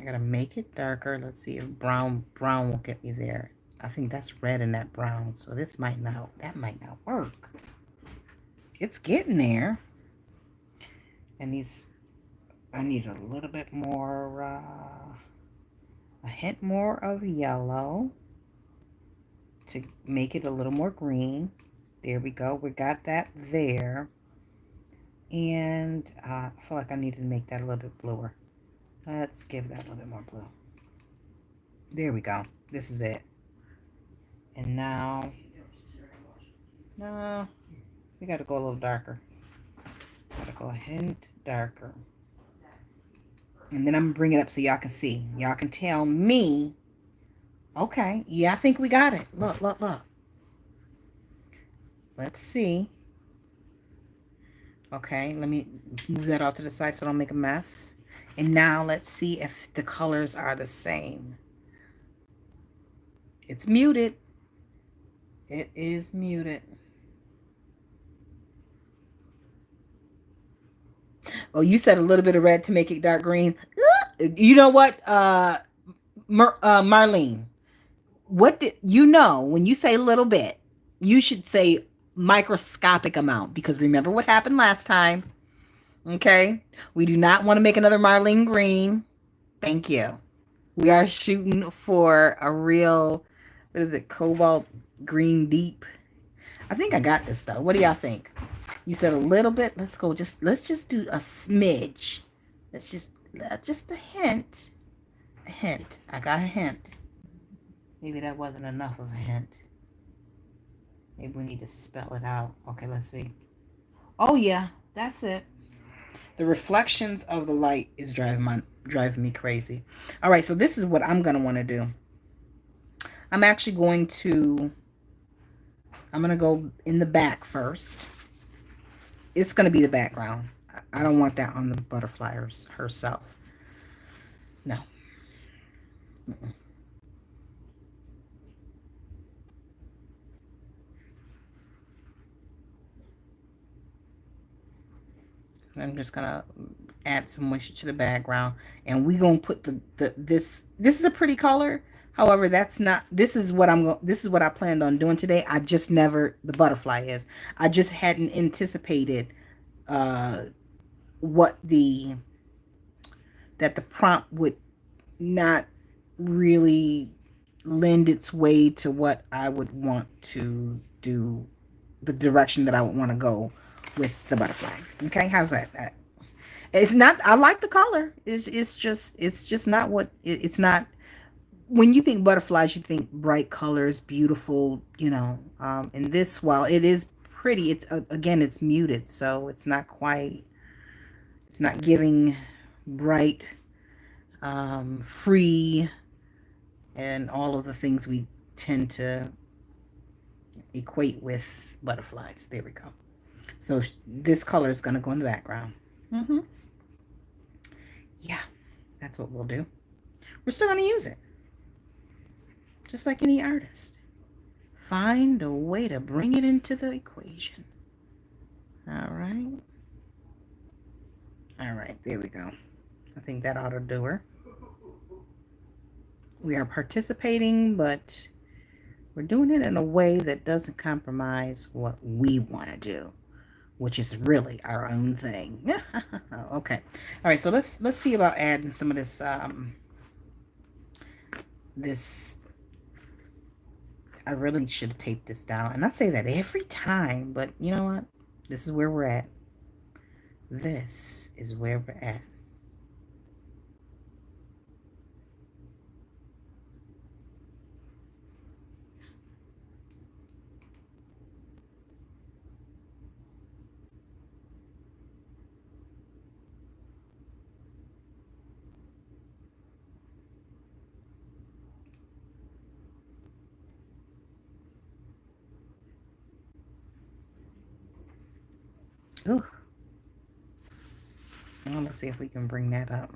I gotta make it darker. Let's see if brown will get me there. I think that's red in that brown, so that might not work. It's getting there. And I need a little bit more, a hint more of yellow to make it a little more green. There we go. We got that there. And I feel like I need to make that a little bit bluer. Let's give that a little bit more blue. There we go. This is it. And now, no, we got to go a little darker. Got to go a hint darker. And then I'm going to bring it up so y'all can see. Y'all can tell me. Okay. Yeah, I think we got it. Look. Let's see. Okay, let me move that off to the side so I don't make a mess. And now let's see if the colors are the same. It's muted. It is muted. Oh, you said a little bit of red to make it dark green. You know what, Marlene? What did you know when you say little bit? You should say microscopic amount, because remember what happened last time. Okay, we do not want to make another Marlene Green. Thank you. We are shooting for a real, what is it, cobalt green deep. I think I got this though. What do y'all think? You said a little bit. Let's just do a smidge. Let's just a hint. A hint. I got a hint. Maybe that wasn't enough of a hint. Maybe we need to spell it out. Okay, let's see. Oh yeah, that's it. The reflections of the light is driving me crazy. All right, so this is what I'm going to want to do. I'm going to go in the back first. It's going to be the background. I don't want that on the butterfly herself. No. I'm just gonna add some moisture to the background, and we're gonna put this is a pretty color. However, this is what I planned on doing today. I just never, the butterfly is. I just hadn't anticipated what that the prompt would not really lend its way to what I would want to do, the direction that I would want to go with the butterfly. Okay, how's that? It's not. I like the color. It's just not what it's not. When you think butterflies, you think bright colors, beautiful. And this, while it is pretty, it's again, it's muted, so it's not quite. It's not giving bright, free, and all of the things we tend to equate with butterflies. There we go. So this color is going to go in the background. Yeah, that's what we'll do. We're still going to use it. Just like any artist. Find a way to bring it into the equation. All right. All right, there we go. I think that ought to do her. We are participating, but we're doing it in a way that doesn't compromise what we want to do, which is really our own thing. Okay. All right, so let's see about adding some of this this. I really should have taped this down. And I say that every time, but you know what? This is where we're at. This is where we're at. Ooh. Well, let's see if we can bring that up.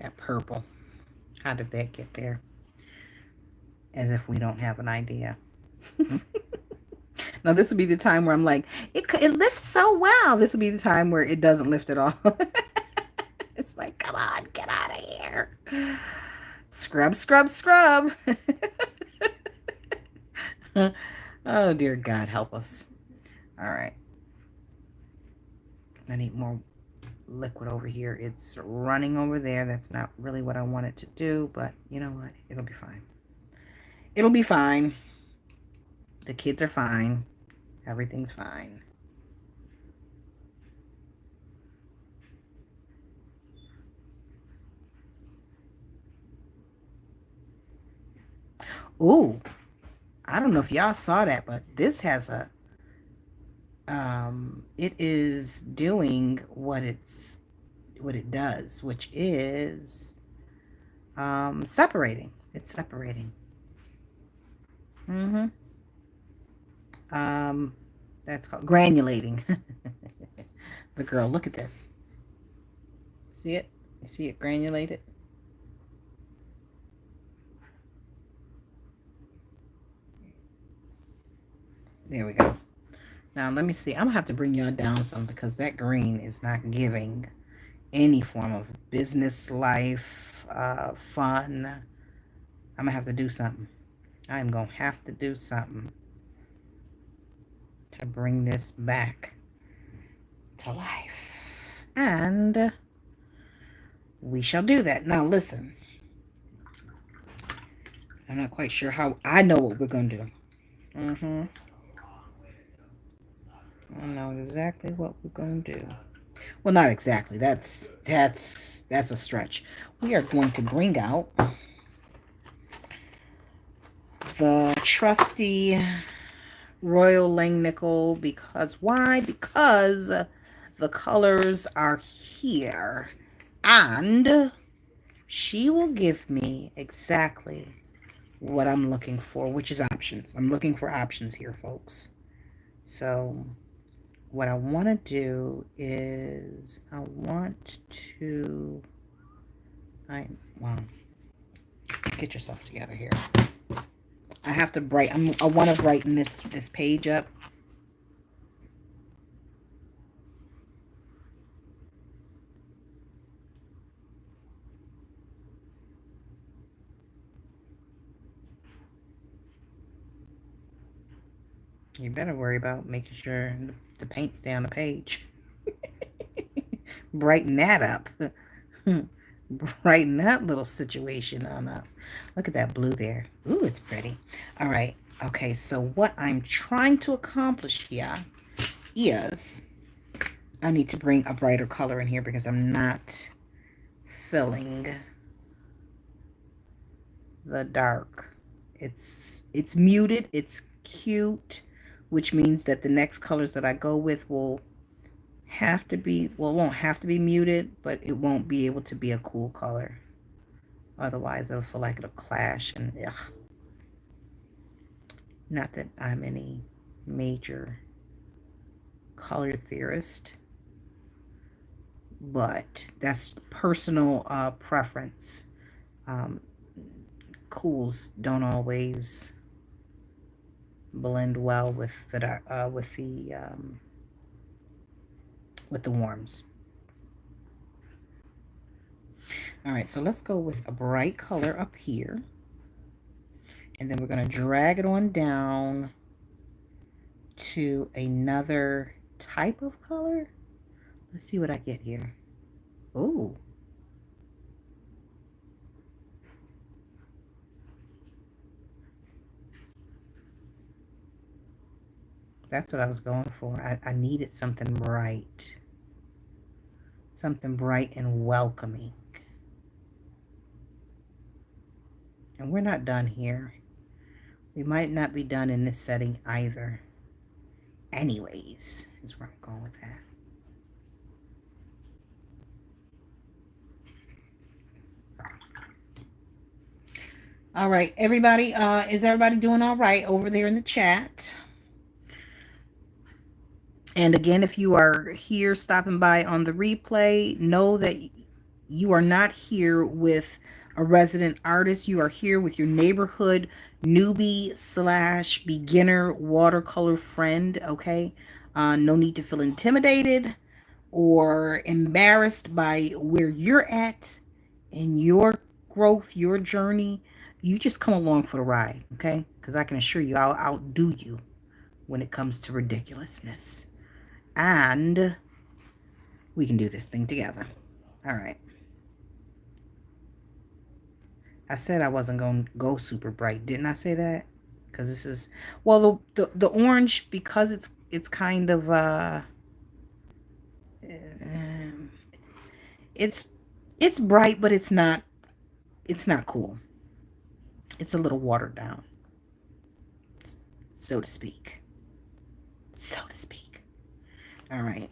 That purple. How did that get there? As if we don't have an idea. Now, this would be the time where I'm like, it lifts so well. This would be the time where it doesn't lift at all. It's like, come on, get out of here. Scrub, scrub, scrub. Oh, dear God, help us. All right. I need more liquid over here. It's running over there. That's not really what I want it to do, but you know what? It'll be fine. It'll be fine. The kids are fine. Everything's fine. Ooh, I don't know if y'all saw that, but this has a it is doing what it does, which is separating. It's separating. Mm-hmm. That's called granulating. The girl, look at this. See it? You see it granulated? There we go. Now let me see. I'm gonna have to bring y'all down some because that green is not giving any form of business life, fun. I'm gonna have to do something. I'm gonna have to do something to bring this back to life. And we shall do that. Now listen. I'm not quite sure how. I know what we're gonna do. Mm-hmm. I know exactly what we're gonna do. Well, not exactly. That's a stretch. We are going to bring out the trusty Royal Langnickel because why? Because the colors are here and she will give me exactly what I'm looking for, which is options. I'm looking for options here, folks. So what I want to do is I want to well, get yourself together here. I have to I want to brighten this page up. You better worry about making sure the paint stay on the page. Brighten that up. Brighten that little situation on up. Look at that blue there. Ooh, it's pretty. All right. Okay, so what I'm trying to accomplish here is I need to bring a brighter color in here because I'm not filling the dark. It's muted. It's cute, which means that the next colors that I go with will have to be, well, it won't have to be muted, but it won't be able to be a cool color. Otherwise, it'll feel like it'll clash and ugh. Not that I'm any major color theorist, but that's personal preference. Cools don't always blend well with the warms. All right, so let's go with a bright color up here. And then we're going to drag it on down to another type of color. Let's see what I get here. Ooh. That's what I was going for. I needed something bright. Something bright and welcoming. And we're not done here. We might not be done in this setting either. Anyways, is where I'm going with that. All right, everybody, is everybody doing all right over there in the chat? And again, if you are here stopping by on the replay, know that you are not here with a resident artist. You are here with your neighborhood newbie / beginner watercolor friend, okay? No need to feel intimidated or embarrassed by where you're at in your growth, your journey. You just come along for the ride, okay? Because I can assure you I'll outdo you when it comes to ridiculousness. And we can do this thing together. All right. I said I wasn't going to go super bright. Didn't I say that? Because this is, well, the orange, because it's kind of it's bright, but it's not cool. It's a little watered down, so to speak. So to speak. All right.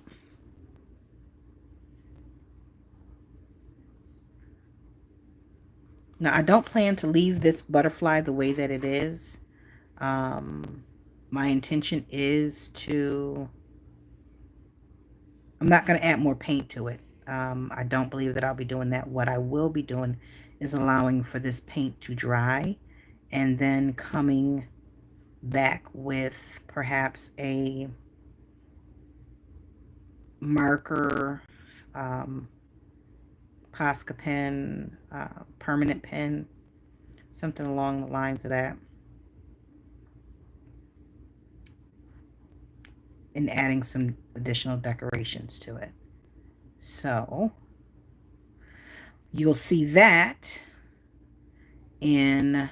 Now, I don't plan to leave this butterfly the way that it is. My intention is to... I'm not going to add more paint to it. I don't believe that I'll be doing that. What I will be doing is allowing for this paint to dry and then coming back with perhaps a marker, Posca pen, permanent pen, something along the lines of that, and adding some additional decorations to it. So you'll see that in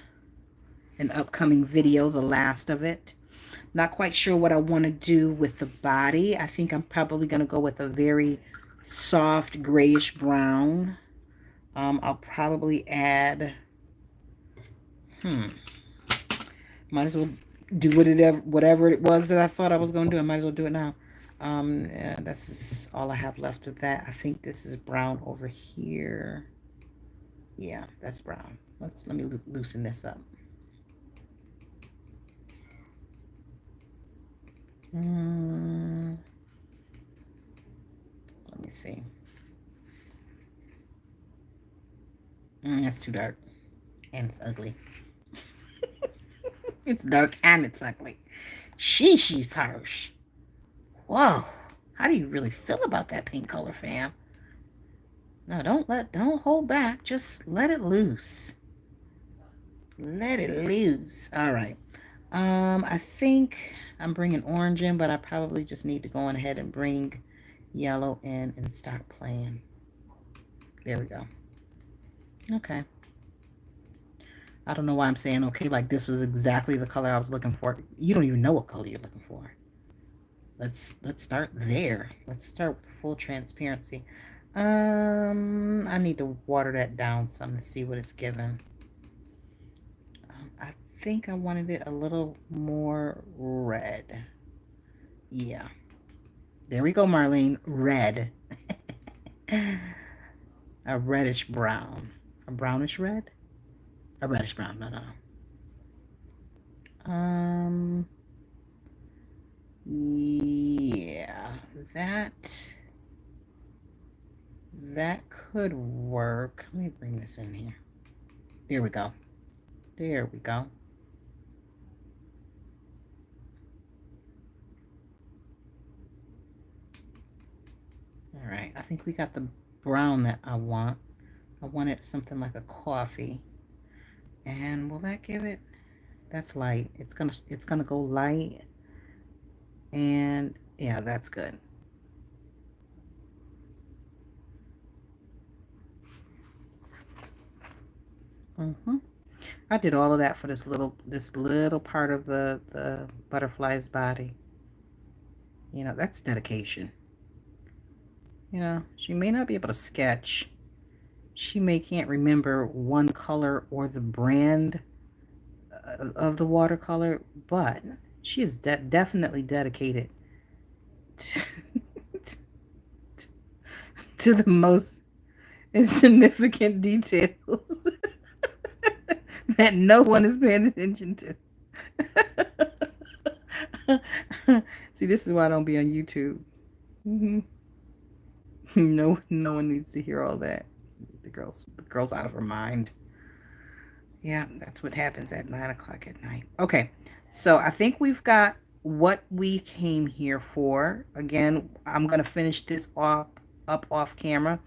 an upcoming video, the last of it. Not quite sure what I want to do with the body. I think I'm probably going to go with a very soft grayish brown. I'll probably add, might as well do whatever it was that I thought I was going to do. I might as well do it now. Yeah, that's all I have left of that. I think this is brown over here. Yeah, that's brown. Let me loosen this up. Let me see. That's too dark. And it's ugly. It's dark and it's ugly. She's harsh. Whoa. How do you really feel about that pink color, fam? No, don't hold back. Just let it loose. Let it loose. All right. I think I'm bringing orange in, but I probably just need to go on ahead and bring yellow in and start playing. There we go. Okay. I don't know why I'm saying okay, like this was exactly the color I was looking for. You don't even know what color you're looking for. Let's start there. Let's start with full transparency. I need to water that down some to see what it's given. I think I wanted it a little more red. Yeah. There we go, Marlene. Red. A reddish brown. A brownish red? A reddish brown. No. Yeah, that could work. Let me bring this in here. There we go. There we go. All right, I think we got the brown that I want. I wanted something like a coffee. And will that give it? That's light. It's gonna go light. And yeah, that's good. Mm-hmm. I did all of that for this little part of the butterfly's body. That's dedication. She may not be able to sketch. She may can't remember one color or the brand of the watercolor, but she is definitely dedicated to, to the most insignificant details that no one is paying attention to. See, this is why I don't be on YouTube. Hmm. No one needs to hear all that. The girl's out of her mind. Yeah, that's what happens at 9 o'clock at night. Okay, so I think we've got what we came here for. Again, I'm gonna finish this up off camera,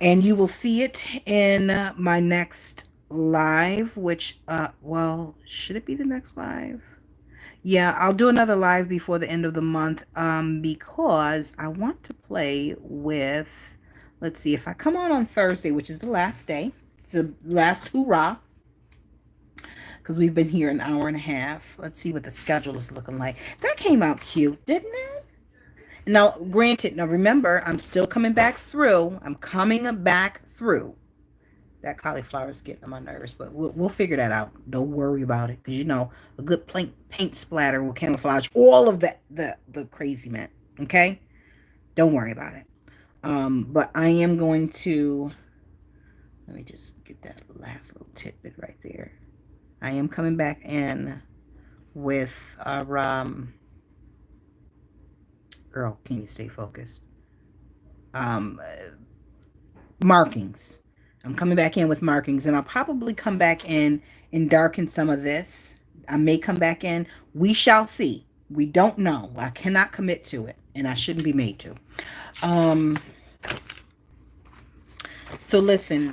and you will see it in my next live. Which, well, should it be the next live? Yeah, I'll do another live before the end of the month, because I want to play with. Let's see if I come on Thursday, which is the last day. It's the last hoorah, because we've been here an hour and a half. Let's see what the schedule is looking like. That came out cute, didn't it? Now, granted, now remember, I'm still coming back through. I'm coming back through. That cauliflower is getting on my nerves, but we'll figure that out. Don't worry about it, because a good paint splatter will camouflage all of the crazy man. Okay, don't worry about it. But I am going to. Let me just get that last little tidbit right there. I am coming back in with our girl. Can you stay focused? Um, Markings. I'm coming back in with markings, and I'll probably come back in and darken some of this. I may come back in. We shall see. We don't know. I cannot commit to it, and I shouldn't be made to. So listen,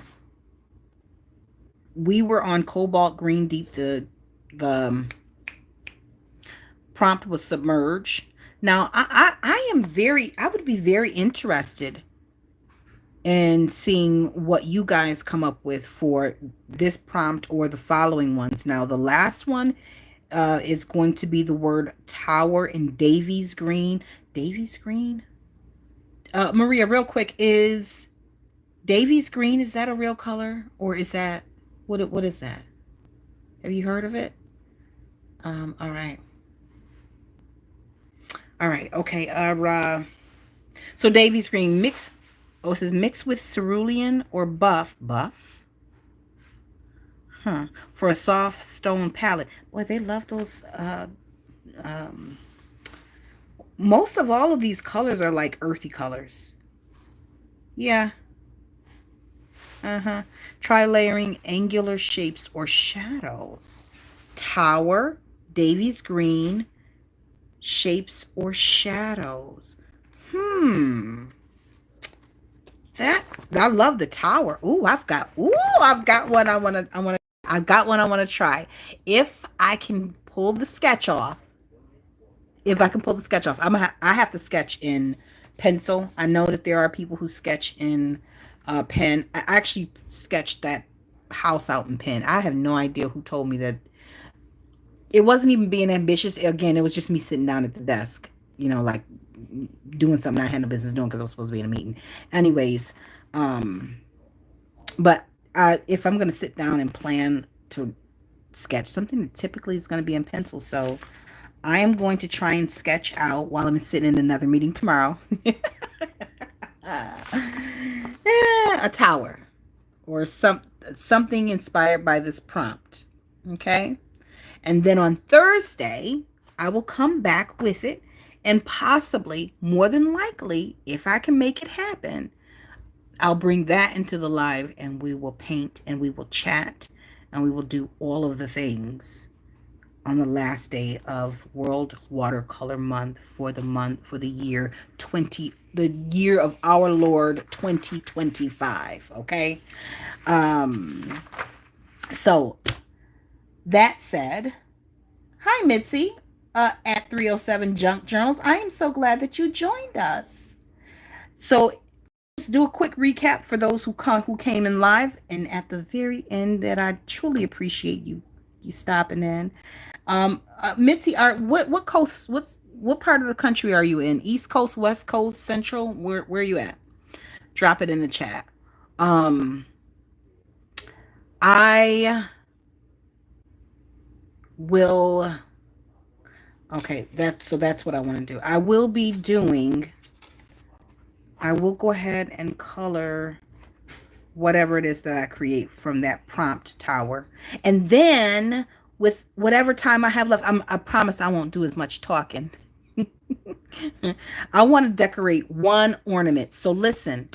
we were on Cobalt Green Deep. The prompt was Submerge. Now, I would be very interested and seeing what you guys come up with for this prompt or the following ones. Now, the last one is going to be the word tower in Davies green. Davies green? Maria, real quick, is Davies green, is that a real color? Or is that, what is that? Have you heard of it? All right. All right, okay. So Davies green, mix. Oh, it says mix with cerulean or buff. Huh. For a soft stone palette. Boy, they love those. Um, Most of all of these colors are like earthy colors. Yeah. Uh-huh. Try layering angular shapes or shadows. Tower, Davies green, shapes or shadows. That I love the tower. I've got one I want to try. If I can pull the sketch off. I have to sketch in pencil. I know that there are people who sketch in pen. I actually sketched that house out in pen. I have no idea who told me that. It wasn't even being ambitious. Again, it was just me sitting down at the desk, like doing something I had no business doing because I was supposed to be in a meeting. Anyways, but if I'm going to sit down and plan to sketch something, that typically is going to be in pencil. So I am going to try and sketch out while I'm sitting in another meeting tomorrow. A tower or something inspired by this prompt. Okay. And then on Thursday, I will come back with it, and possibly, more than likely, if I can make it happen, I'll bring that into the live, and we will paint and we will chat and we will do all of the things on the last day of World Watercolor Month for the year the year of our Lord 2025. Okay. So that said, hi Mitzi, at 307 Junk Journals. I am so glad that you joined us. So let's do a quick recap for those who came in live, and at the very end, that I truly appreciate you stopping in. Mitzi, what coast? What part of the country are you in? East Coast, West Coast, Central? Where are you at? Drop it in the chat. Um, I will. Okay, that's what I want to do. I will be doing. I will go ahead and color whatever it is that I create from that prompt tower, and then with whatever time I have left, I promise I won't do as much talking. I want to decorate one ornament. So listen,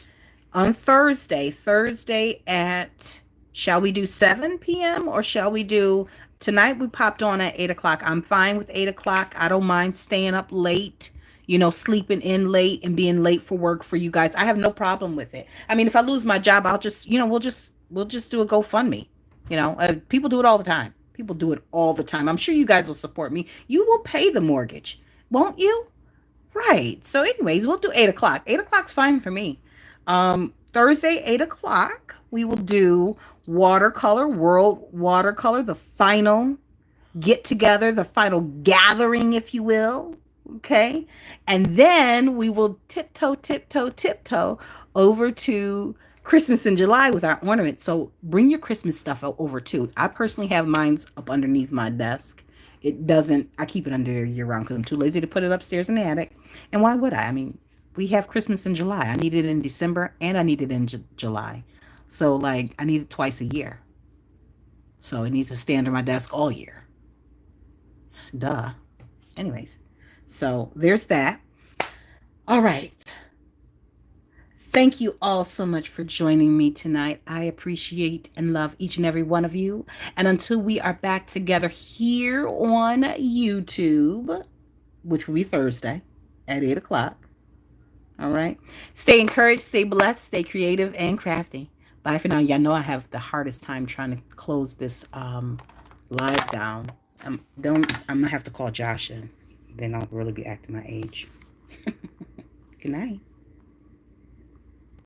on Thursday at, shall we do 7 p.m. or shall we do, tonight we popped on at 8 o'clock. I'm fine with 8 o'clock. I don't mind staying up late, sleeping in late and being late for work for you guys. I have no problem with it. I mean, if I lose my job, I'll just, we'll just do a GoFundMe. People do it all the time. People do it all the time. I'm sure you guys will support me. You will pay the mortgage, won't you? Right. So anyways, we'll do 8 o'clock. 8 o'clock's fine for me. Thursday, 8 o'clock, we will do World Watercolor, the final get together, the final gathering, if you will. Okay. And then we will tiptoe over to Christmas in July with our ornaments. So bring your Christmas stuff over too. I personally have mine's up underneath my desk. I keep it under there year round because I'm too lazy to put it upstairs in the attic. And why would I? I mean, we have Christmas in July. I need it in December and I need it in July. So I need it twice a year. So it needs to stay under my desk all year. Duh. Anyways, so there's that. All right. Thank you all so much for joining me tonight. I appreciate and love each and every one of you. And until we are back together here on YouTube, which will be Thursday at 8 o'clock. All right. Stay encouraged, stay blessed, stay creative and crafty. Bye for now. Y'all know I have the hardest time trying to close this live down. I'm gonna have to call Josh in. Then I'll really be acting my age. Good night.